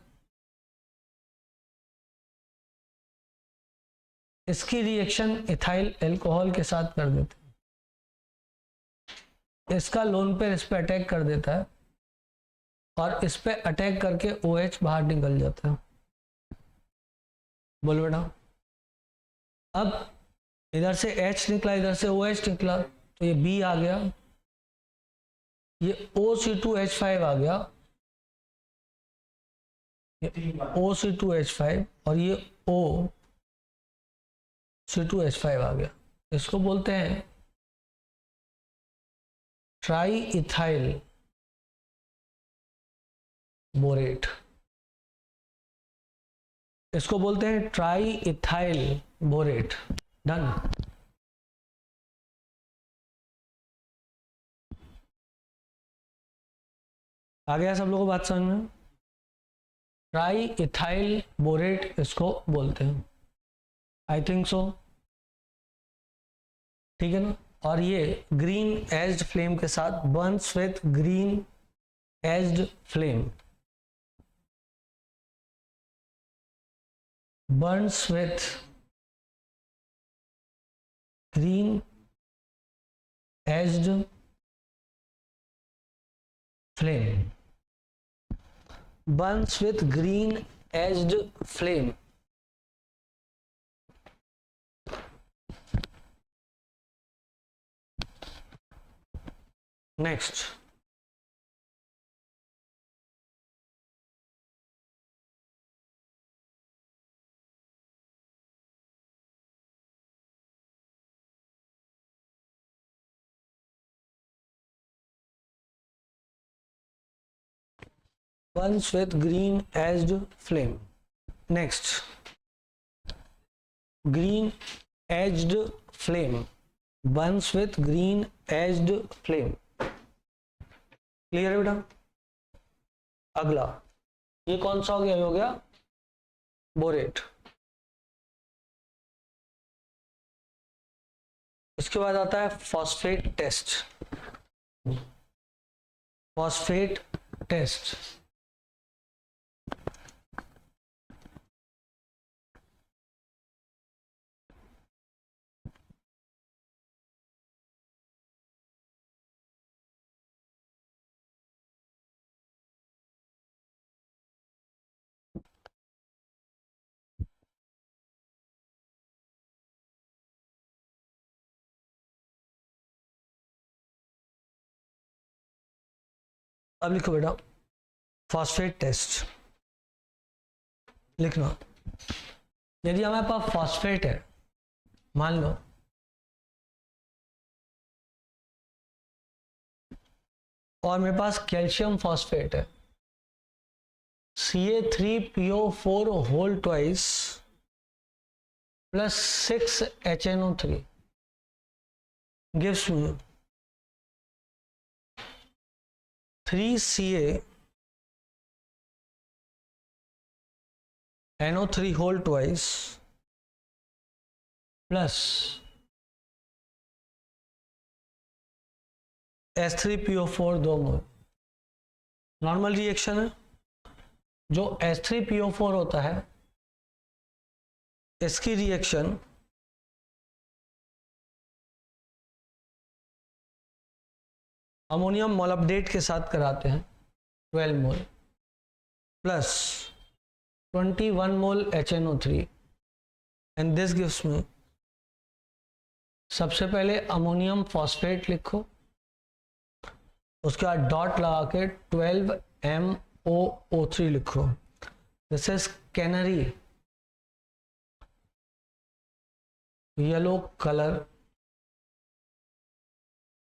इसकी रिएक्शन इथाइल अल्कोहल के साथ कर देते हैं, इसका लोन पेयर इस पे अटैक कर देता है और इस पे अटैक करके OH बाहर निकल जाता है। बोलो बेटा, अब इधर से H निकला, इधर से OH निकला, तो ये B आ गया, ये OC2H5 आ गया, ये OC2H5 और ये OC2H5 आ गया। इसको बोलते हैं ट्राई इथाइल बोरेट, इसको बोलते हैं ट्राई इथाइल बोरेट। डन। आ गया सब लोगों को बात समझ में? ट्राई इथाइल बोरेट इसको बोलते हैं, आई थिंक सो। ठीक है ना? और ये ग्रीन एज्ड फ्लेम के साथ Burns with green aged flame, burns with green edged flame, burns with green edged flame। next, burns with green edged flame। next, green edged flame, burns with green edged flame। Clear है बेटा? अगला ये कौन सा हो गया? हो गया बोरेट। इसके बाद आता है फॉस्फेट टेस्ट। फॉस्फेट टेस्ट अब लिखो बेटा, फॉस्फेट टेस्ट लिखना। यदि हमारे पास फॉस्फेट है, मान लो और मेरे पास कैल्शियम फॉस्फेट है, Ca3PO4 whole twice plus 6HNO3 gives me 3CaNO3 whole twice plus H3PO4 2 mole. Normal reaction है। जो H3PO4 होता है इसकी रिएक्शन अमोनियम मोलब्डेट के साथ कराते हैं 12 mole plus 21 mole HNO3 and this gives me, सबसे पहले अमोनियम फॉस्फेट लिखो, उसके बाद डॉट लगा के 12MOO3 लिखो। This is canary yellow colour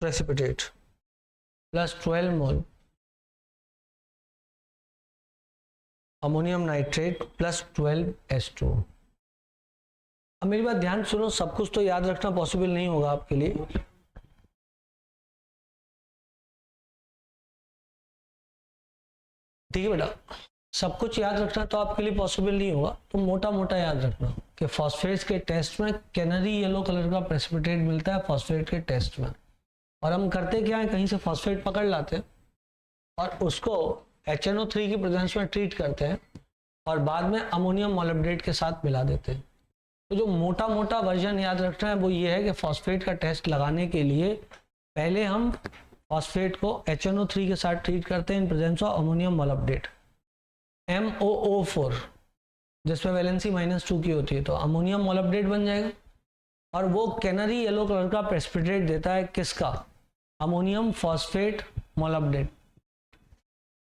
precipitate plus 12 mole ammonium nitrate plus 12H2। अब मेरी बात ध्यान सुनो, सब कुछ तो याद रखना पॉसिबल नहीं होगा आपके लिए। ठीक है बेटा, सब कुछ याद रखना तो आपके लिए पॉसिबल नहीं होगा, तो मोटा मोटा याद रखना कि फॉस्फेट्स के टेस्ट में कैनरी येलो कलर का प्रेसिपिटेट मिलता है फॉस्फेट के टेस्ट में, और हम करते क्या है, कहीं से फॉस्फेट पकड़ लाते हैं और उसको HNO3 की प्रेजेंस में ट्रीट करते हैं और बाद में अमोनियम मोलिब्डेट के साथ मिला देते हैं। तो जो मोटा मोटा वर्जन याद रखना है वो ये है कि फॉस्फेट का टेस्ट लगाने के लिए पहले हम फॉस्फेट को HNO3 के साथ ट्रीट करते हैं in presence of ammonium molybdate MOO4, जिसमें वैलेंसी -2 की होती है, तो अमोनियम मोलिब्डेट बन जाएगा और वो कैनरी येलो कलर का प्रेसिपिटेट देता है किसका, अमोनियम फॉस्फेट मोलिब्डेट।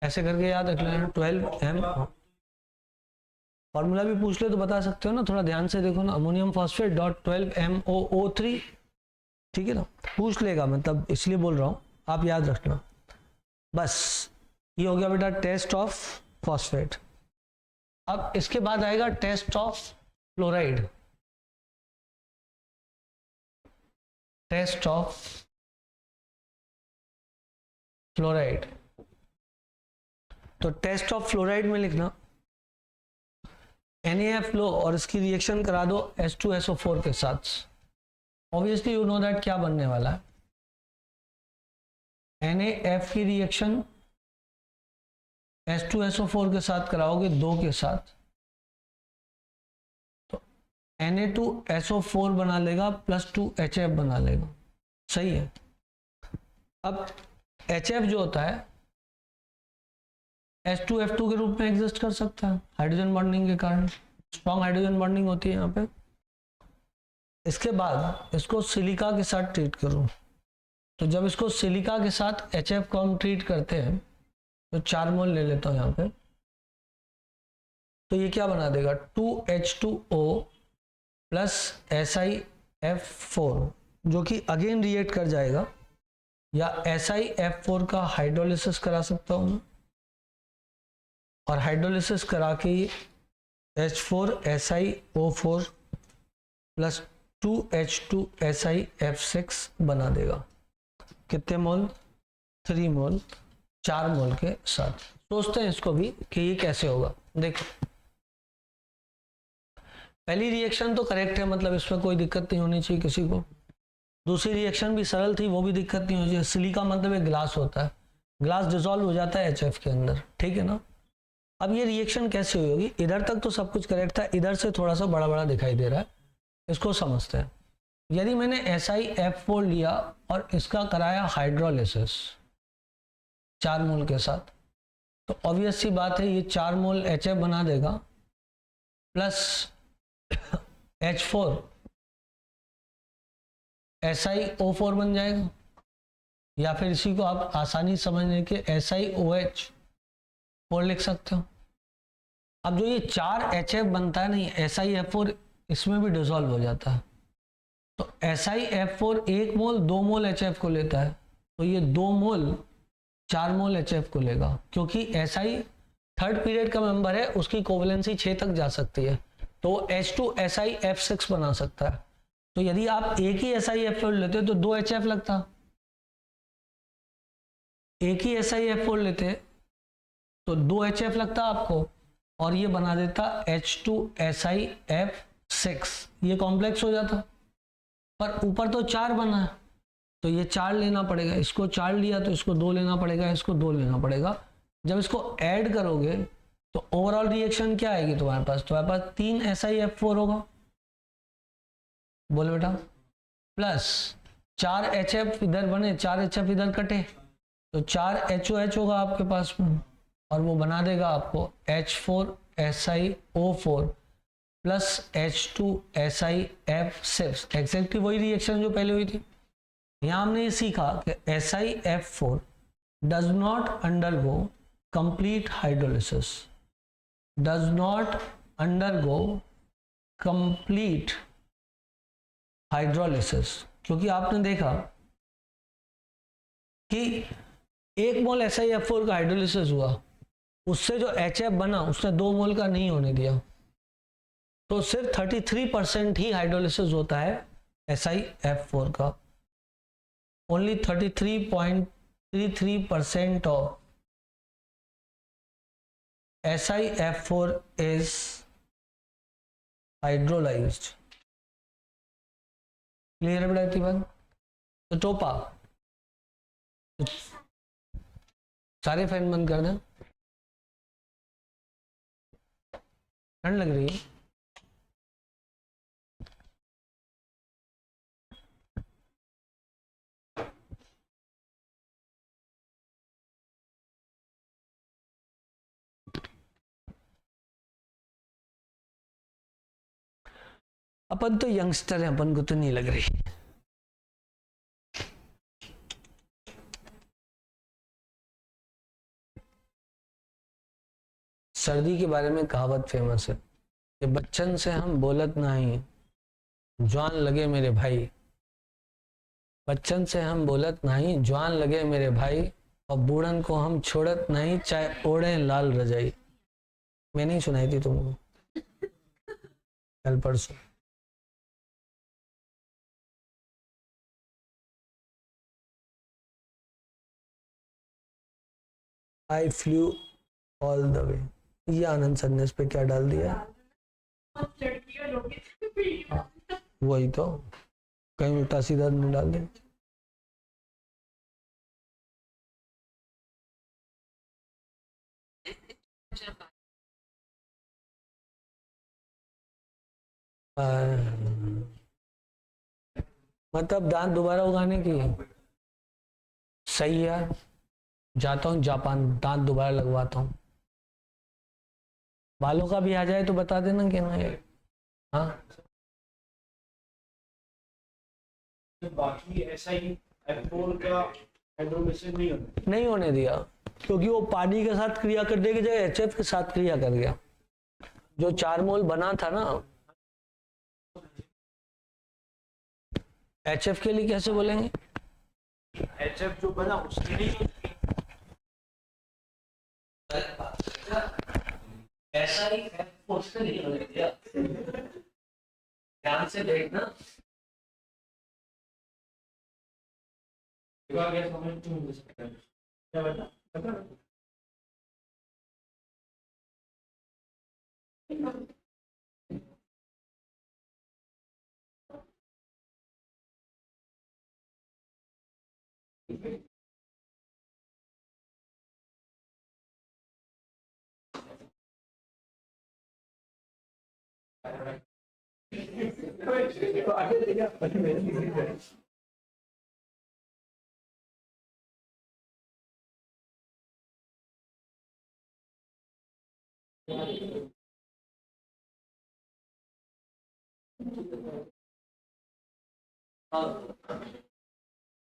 ऐसे करके याद रख लेना 12M। फॉर्मूला भी पूछ ले तो बता सकते हो ना, थोड़ा ध्यान से देखो ना, अमोनियम फॉस्फेट डॉट 12MOO3। ठीक है ना, पूछ लेगा, मतलब इसलिए बोल रहा हूँ, आप याद रखना बस। ये हो गया बेटा टेस्ट ऑफ फॉस्फेट। अब इसके बाद आएगा test of fluoride. Test of fluoride, तो टेस्ट ऑफ फ्लोराइड में लिखना NaF लो और इसकी रिएक्शन करा दो H2SO4 के साथ। ऑब्वियसली यू नो दैट क्या बनने वाला है, NaF की रिएक्शन H2SO4 के साथ कराओगे 2 के साथ, तो Na2SO4 बना लेगा प्लस 2HF बना लेगा। सही है। अब HF जो होता है H2F2 के रूप में एग्जिस्ट कर सकता है हाइड्रोजन बॉन्डिंग के कारण, स्ट्रॉन्ग हाइड्रोजन बॉन्डिंग होती है यहाँ पे। इसके बाद इसको सिलिका के साथ ट्रीट करूँ, तो जब इसको सिलिका के साथ HF को हम ट्रीट करते हैं तो 4 मोल ले लेता हूँ यहाँ पे, तो ये क्या बना देगा 2H2O प्लस SiF4, जो कि अगेन रिएक्ट कर जाएगा, या SiF4 का हाइड्रोलिसिस करा सकता हूँ मैं, और हाइड्रोलिसिस करा के H4SiO4 प्लस 2H2SiF6 बना देगा। कितने मोल, 3 मोल, 4 मोल के साथ। सोचते हैं इसको भी कि ये कैसे होगा। देखो पहली रिएक्शन तो करेक्ट है, मतलब इसमें कोई दिक्कत नहीं होनी चाहिए किसी को। दूसरी रिएक्शन भी सरल थी, वो भी दिक्कत नहीं होनी चाहिए। सिलिका मतलब एक ग्लास होता है, ग्लास डिसॉल्व हो जाता है HF के अंदर, ठीक है ना। अब ये रिएक्शन कैसे हुई होगी, इधर तक तो सब कुछ करेक्ट था, इधर से थोड़ा सा बड़ा बड़ा दिखाई दे रहा है, इसको समझते हैं। यदि मैंने SiF4 लिया और इसका कराया हाइड्रोलिसिस 4 मोल के साथ, तो ऑब्वियस सी बात है ये 4 मोल HF बना देगा प्लस H4 SiO4 बन जाएगा, या फिर इसी को आप आसानी समझने के SiOH4 लिख सकते हो। अब जो ये 4 HF बनता है नहीं, SiF4 इसमें भी डिसॉल्व हो जाता है, तो SiF4 1 मोल 2 मोल HF को लेता है, तो ये 2 मोल 4 मोल HF को लेगा, क्योंकि Si थर्ड पीरियड का मेंबर है, उसकी कोवलेंसी 6 तक जा सकती है, तो H2SiF6 बना सकता है। तो यदि आप एक ही SiF4 लेते तो 2 HF लगता, एक ही SiF4 लेते तो 2 HF लगता आपको, और ये बना देता H2SiF6, ये कॉम्प्लेक्स हो जाता। पर ऊपर तो 4 बना है, तो ये 4 लेना पड़ेगा, इसको 4 लिया तो इसको 2 लेना पड़ेगा, इसको 2 लेना पड़ेगा। जब इसको ऐड करोगे तो ओवरऑल रिएक्शन क्या आएगी तुम्हारे पास, 3 SiF4 होगा, बोलो बेटा, प्लस 4 HF इधर बने, 4 HF इधर कटे, तो 4 HOH होगा आपके पास में, और वो बना देगा आपको H4SiO4 प्लस H2SiF6, एग्जैक्टली वही रिएक्शन जो पहले हुई थी। यहाँ हमने ये सीखा कि SiF4 does not undergo complete hydrolysis, does not undergo complete hydrolysis, क्योंकि आपने देखा कि 1 मोल SiF4 का हाइड्रोलिसिस हुआ उससे जो HF बना उसने 2 मोल का नहीं होने दिया, तो सिर्फ 33% ही हाइड्रोलिसिस होता है SiF4 का। Only 33.33% of SiF4 is hydrolyzed। Clear है बेटा इतनी बात? तो टोपा, तो सारे फैन बंद कर दें, ठंड लग रही है। अपन तो यंगस्टर हैं, अपन को तो नहीं लग रही। सर्दी के बारे में कहावत फेमस है कि बच्चन से हम बोलत नहीं, जवान लगे मेरे भाई। बच्चन से हम बोलत नहीं, जवान लगे मेरे भाई, और बूढ़न को हम छोड़त नहीं, चाहे ओढ़े लाल रजाई। मैं नहीं सुनाई थी तुमको कल परसों? Eye flu all the way. ये आनंद सर ने इस पे क्या डाल दिया? वही तो, कहीं उल्टा सीधा नहीं डाल दे। मतलब दांत दोबारा उगाने की सही है। जाता हूँ जापान, दांत दोबारा लगवाता हूँ। बालों का भी आ जाए तो बता देना कि ना। हाँ, बाकी ऐसा ही F4 का हाइड्रोलिसिस नहीं होने दिया, क्योंकि वो पानी के साथ क्रिया करने की जगह HF के साथ क्रिया कर गया। जो 4 मोल बना था ना, HF के लिए कैसे बोलेंगे? HF जो बना उसके लिए ऐसा ही उससे नहीं होने दिया। ध्यान से देखना। समझ नहीं मिल सकता है। क्या बता?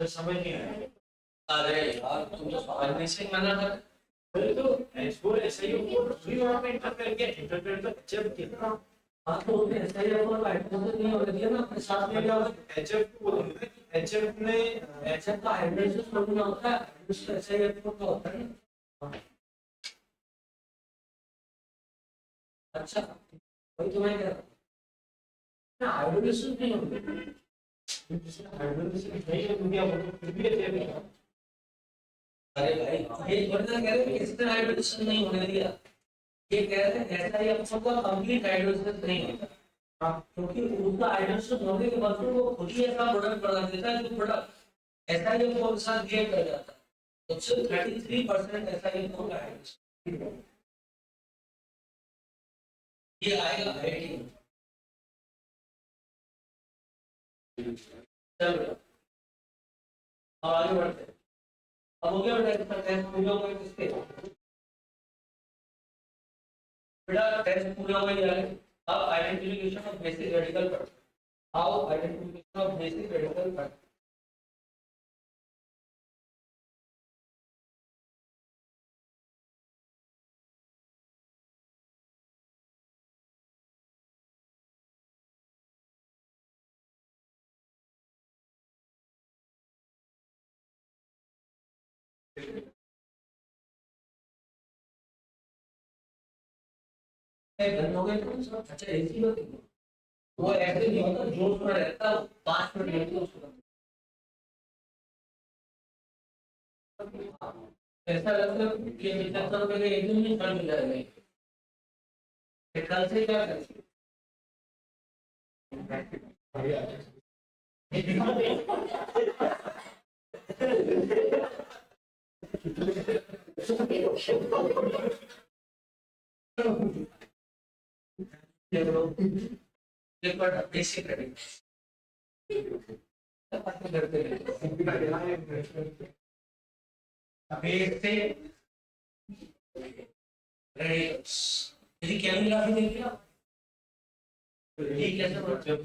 तो समझ नहीं आया। अरे यार, तुम तो समझने से मना कर। तो H4 ऐसा ही भी वहां पे इंटरफेयर तो HF किया। हाँ, तो ऐसा ही है, वो हाइड्रोजन नहीं होने दिया ना अपने साथ में क्या? HF को HF ने HF का हाइड्रोजन फॉर्मूला होता है, उसका ऐसा ही का होता है ना। अच्छा, वही तो मैं कह रहा हूँ, हाइड्रोजन नहीं होती। हाइड्रोलिसिस नहीं है दुनिया में तो फिर भी HF है। अरे भाई, ये थोड़ी ना कह रहे हैं कि किसी तरह हाइड्रोजन नहीं होने दिया। ये कह रहे हैं ऐसा ही अपने का कंप्लीट हाइड्रोजन नहीं होता। हाँ, क्योंकि उसका हाइड्रोजन होने के बाद वो खुद ही ऐसा प्रोडक्ट बना देता है जो प्रोडक्ट ऐसा ही के साथ रिएक्ट कर जाता है। तो सिर्फ 33% ऐसा ही होगा हाइड्रोजन। ये आएगा हाइड्रोजन। चलो, अब आगे बढ़ते हैं। अब हो गया बेटा इसका टेस्ट पूरा हो गया किसके? बेटा टेस्ट पूरा हो गया है। अब आइडेंटिफिकेशन ऑफ बेसिक रेडिकल पर how identification of basic radical पर बंद हो गए तो अच्छा ऐसी बात है। वो ऐसे नहीं होता, जोश में रहता है, 5 मिनट लगते हैं उसको। ऐसा लगता है कि 75 रुपए का एक दिन में फल मिल जाएगा। फिर कल से क्या करें? बेसिक करते हैं। रेडिकल्स, यदि कैलकुलेटर भी देखिए आप, ये कैसे बनते हैं?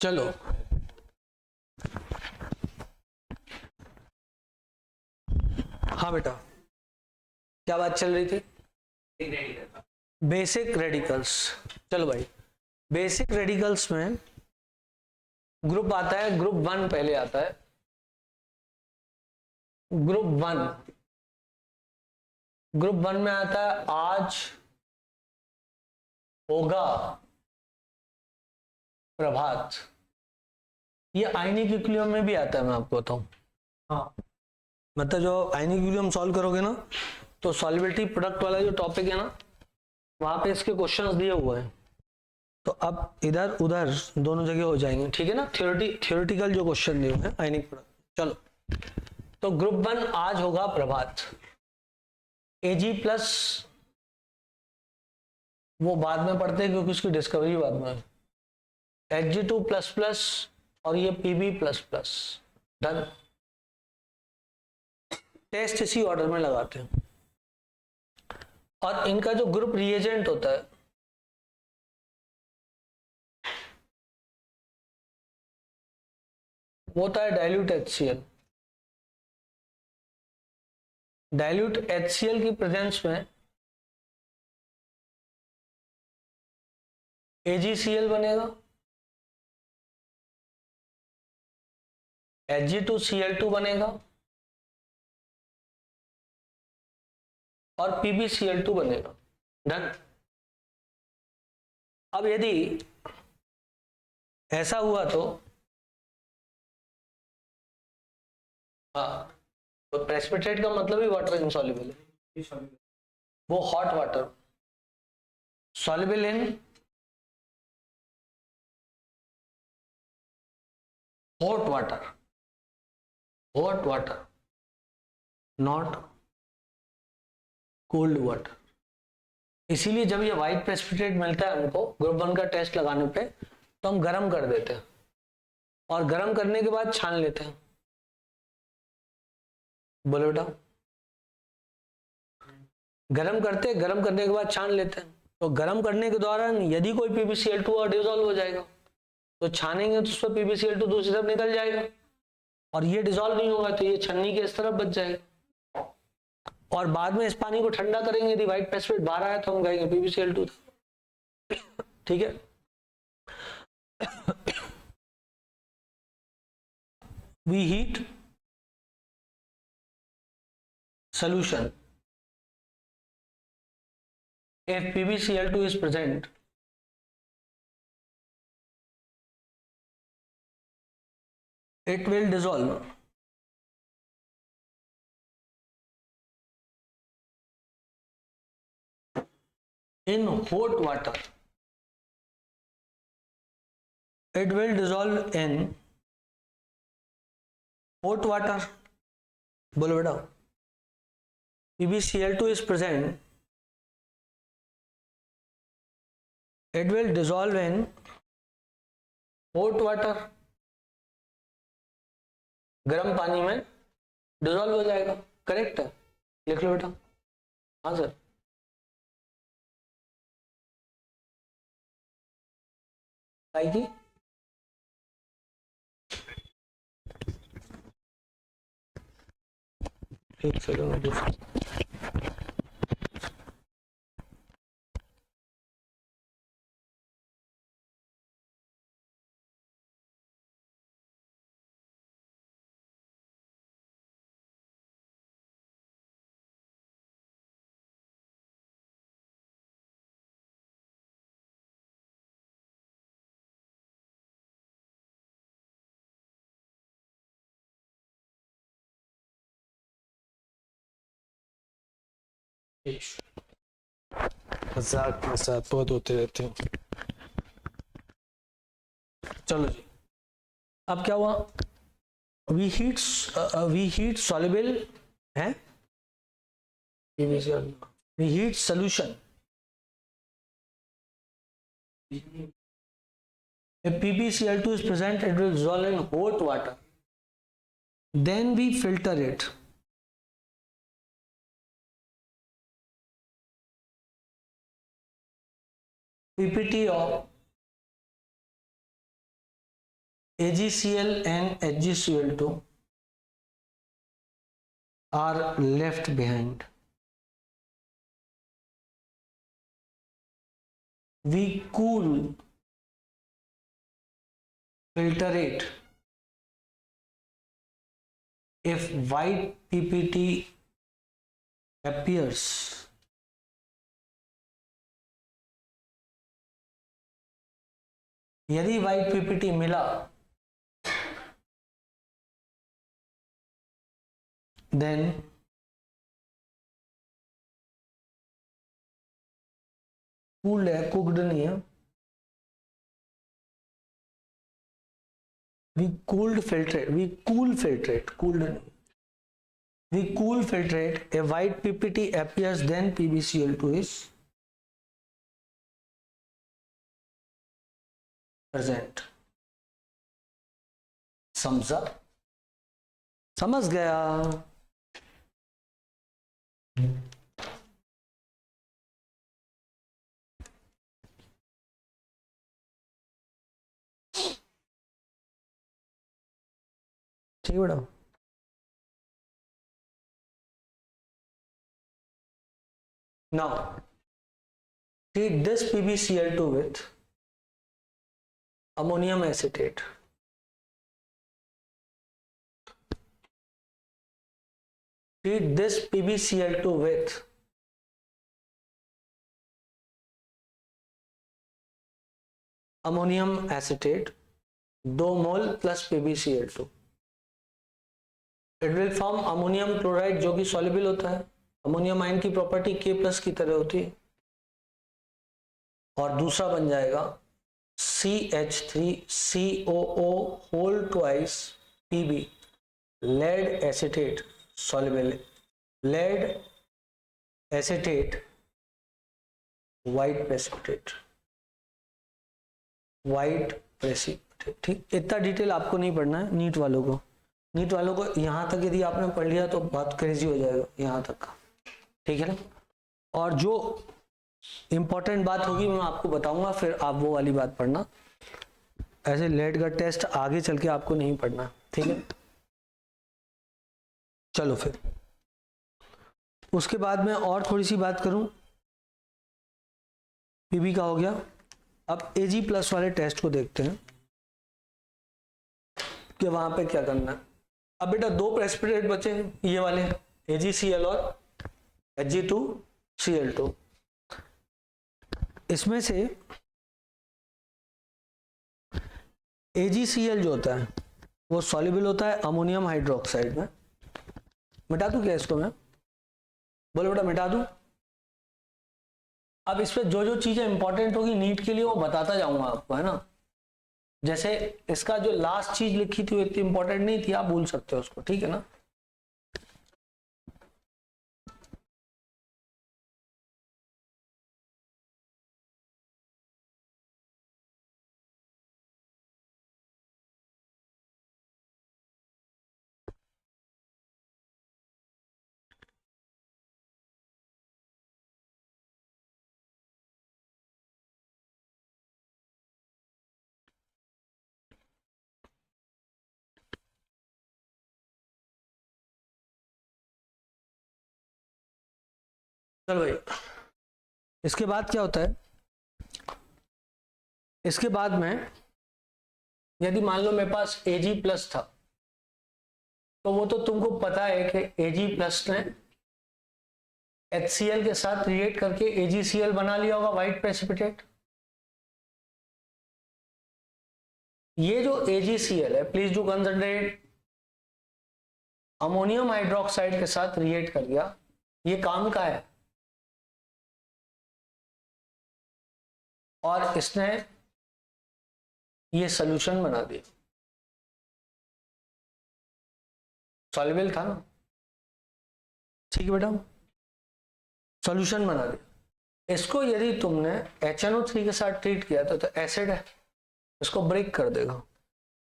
चलो हाँ बेटा, क्या बात चल रही थी? Basic radicals. चलो भाई, बेसिक रेडिकल्स में ग्रुप आता है, ग्रुप 1 पहले आता है। ग्रुप वन में आता है आज होगा प्रभात। ये आयनिक इक्विलिब्रियम में भी आता है, मैं आपको बताऊं। हाँ, मतलब जो आयनिक इक्विलिब्रियम सॉल्व करोगे ना, तो सॉल्युबिलिटी प्रोडक्ट वाला जो टॉपिक है ना, वहां पे इसके क्वेश्चंस दिए हुए हैं। तो अब इधर उधर दोनों जगह हो जाएंगे, ठीक है ना। थ्योरेटिकल जो क्वेश्चन दिए हुए हैं आयनिक प्रोडक्ट। चलो, तो ग्रुप 1 आज होगा प्रभात। Ag प्लस वो बाद में पढ़ते हैं क्योंकि उसकी डिस्कवरी बाद में। Hg2 प्लस प्लस और ये Pb plus plus. Done. Test इसी ऑर्डर में लगाते हैं। और इनका जो ग्रुप रिएजेंट होता है वो होता है डाइल्यूट HCl। डाइल्यूट HCl की प्रेजेंस में AgCl बनेगा, Hg2Cl2 बनेगा और PbCl2 बनेगा। डन। अब यदि ऐसा हुआ तो हाँ, तो प्रेसिपिटेट का मतलब ही वाटर इनसॉल्युबल है। वो hot water soluble in hot water not cold water. इसीलिए जब ये व्हाइट प्रेसिपिटेट मिलता है हमको ग्रुप 1 का टेस्ट लगाने पे, तो हम गर्म कर देते हैं और गर्म करने के बाद छान लेते हैं। बोलो बेटा, गर्म करने के बाद छान लेते हैं। तो गर्म करने के दौरान यदि कोई PbCl2 और डिजोल्व हो जाएगा, तो छानेंगे तो उसमें PbCl2 दूसरी तरफ निकल जाएगा, और ये डिजोल्व नहीं होगा तो ये छन्नी के इस तरफ बच जाएगा। और बाद में इस पानी को ठंडा करेंगे, यदि व्हाइट प्रेसिपिटेट बाहर आया तो हम कहेंगे PbCl2 था। ठीक है। we heat solution if PbCl2 is present, it will dissolve in hot water. It will dissolve in hot water. बोलो बेटा, PbCl2 is present, it will dissolve in hot water. गर्म पानी में डिजोल्व हो जाएगा। करेक्ट है, लिख लो बेटा। हाँ सर, आएगी। एक सेकंड। मजाक के साथ बहुत होते रहते हैं। चलो जी, अब क्या हुआ, वी हीट सॉल्युबल है, we heat solution, if PbCl2 is present, it will dissolve in hot water, then we filter it. PPT of AgCl and HgCl2 are left behind. We cool, filter it. If white PPT appears, यदि white PPT मिला, then cooled है, cooked नहीं है, we cooled filtrate, we cool filtrate, cooled नहीं, we cool filtrate, a white PPT appears, then PbCl2 is present. समझा? समझ गया? ठीक बेटा, now treat this PbCl2 with ammonium acetate. Treat this PbCl2 with ammonium acetate 2 mole plus PbCl2. It will form ammonium chloride जो कि soluble होता है। Ammonium ion की प्रॉपर्टी K+ की तरह होती है। और दूसरा बन जाएगा CH3COO whole twice Pb, lead acetate soluble, lead acetate white precipitate, white precipitate. ठीक, इतना डिटेल आपको नहीं पढ़ना है, नीट वालों को। नीट वालों को यहाँ तक यदि आपने पढ़ लिया तो बहुत क्रेजी हो जाएगा यहाँ तक का, ठीक है ना। और जो इंपॉर्टेंट बात होगी मैं आपको बताऊंगा, फिर आप वो वाली बात पढ़ना। ऐसे लेट का टेस्ट आगे चल के आपको नहीं पढ़ना, ठीक है। चलो फिर उसके बाद में और थोड़ी सी बात करूं। पीबी का हो गया, अब Ag+ वाले टेस्ट को देखते हैं कि वहां पे क्या करना है। अब बेटा 2 प्रेसिपिटेट बचे हैं, ये वाले AgCl और Hg2Cl2। इसमें से AgCl जो होता है वो सॉल्युबल होता है अमोनियम हाइड्रोक्साइड में। मिटा दूं क्या इसको मैं? बोलो बेटा मिटा दूं। अब इस पे जो जो चीजें इंपॉर्टेंट होगी नीट के लिए वो बताता जाऊंगा आपको, है ना। जैसे इसका जो लास्ट चीज लिखी थी वो इतनी इंपॉर्टेंट नहीं थी, आप भूल सकते हो उसको, ठीक है ना। चलो भाई, इसके बाद क्या होता है, इसके बाद में यदि मान लो मेरे पास Ag+ था, तो वो तो तुमको पता है कि Ag+ ने HCl के साथ रिएक्ट करके AgCl बना लिया होगा व्हाइट प्रेसिपिटेट। ये जो AgCl है, please do concentrate, ammonium hydroxide के साथ रिएक्ट कर गया, ये काम का है, और इसने ये सोल्यूशन बना दिया, सॉल्युबल था ना, ठीक है बेटा, सॉल्यूशन बना दिया। इसको यदि तुमने HNO3 के साथ ट्रीट किया तो एसिड है, इसको ब्रेक कर देगा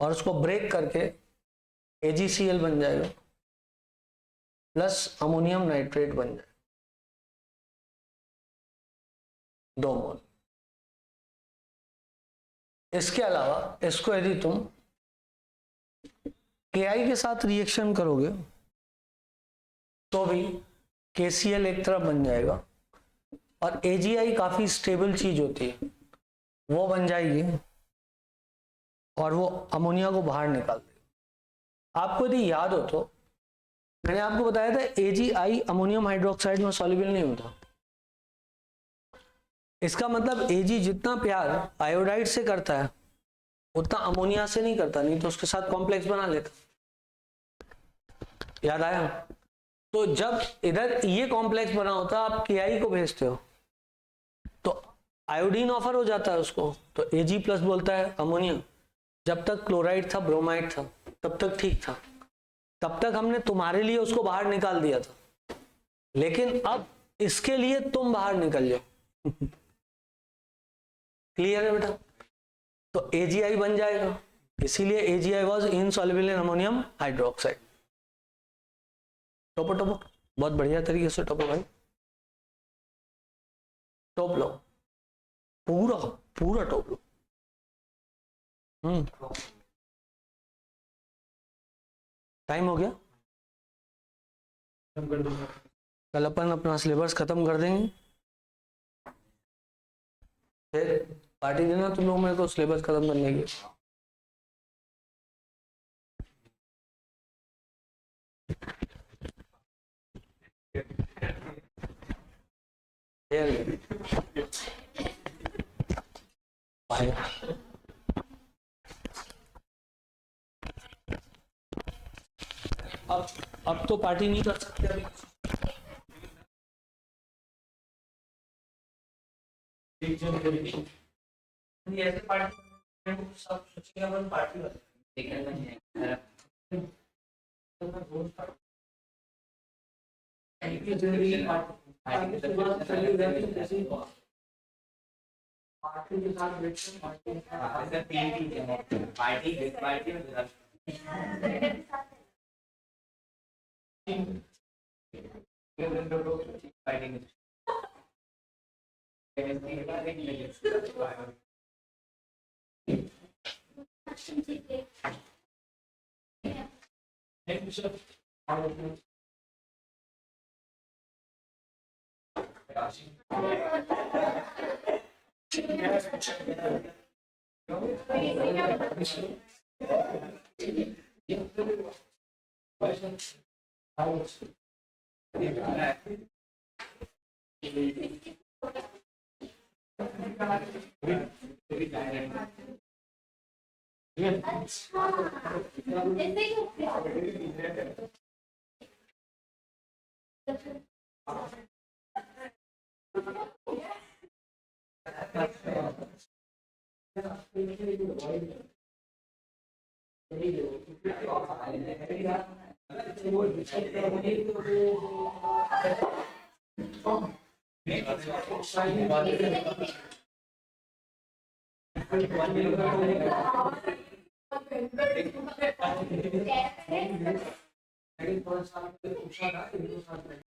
और उसको ब्रेक करके AgCl बन जाएगा प्लस अमोनियम नाइट्रेट बन जाएगा 2 मोल। इसके अलावा इसको यदि तुम KI के साथ रिएक्शन करोगे तो भी KCl एक तरफ बन जाएगा और AgI काफी स्टेबल चीज होती है, वो बन जाएगी और वो अमोनिया को बाहर निकाल देगा। आपको यदि याद हो तो मैंने आपको बताया था AgI अमोनियम हाइड्रोक्साइड में सॉल्युबल नहीं होता। इसका मतलब Ag जितना प्यार आयोडाइड से करता है उतना अमोनिया से नहीं करता, नहीं तो उसके साथ कॉम्प्लेक्स बना लेता। याद आया? तो जब इधर ये कॉम्प्लेक्स बना होता आप KI को भेजते हो तो आयोडीन ऑफर हो जाता है उसको, तो Ag प्लस बोलता है अमोनिया। जब तक क्लोराइड था, ब्रोमाइड था, तब तक ठीक था, तब तक हमने तुम्हारे लिए उसको बाहर निकाल दिया था, लेकिन अब इसके लिए तुम बाहर निकल जाओ। क्लियर है बेटा? तो AgI बन जाएगा, इसीलिए AgI was insoluble in ammonium hydroxide. टोपो टोपो, बहुत बढ़िया तरीके से टोपो भाई, टोप लो, पूरा पूरा टोप लो। टाइम हो गया, कल अपन अपना सिलेबस खत्म कर देंगे, फिर पार्टी देना तुम लोग मेरे को सिलेबस खत्म करने की। अब तो पार्टी नहीं कर सकते अभी। ऐसे पार्टी सब सोचेंगे अपन पार्टी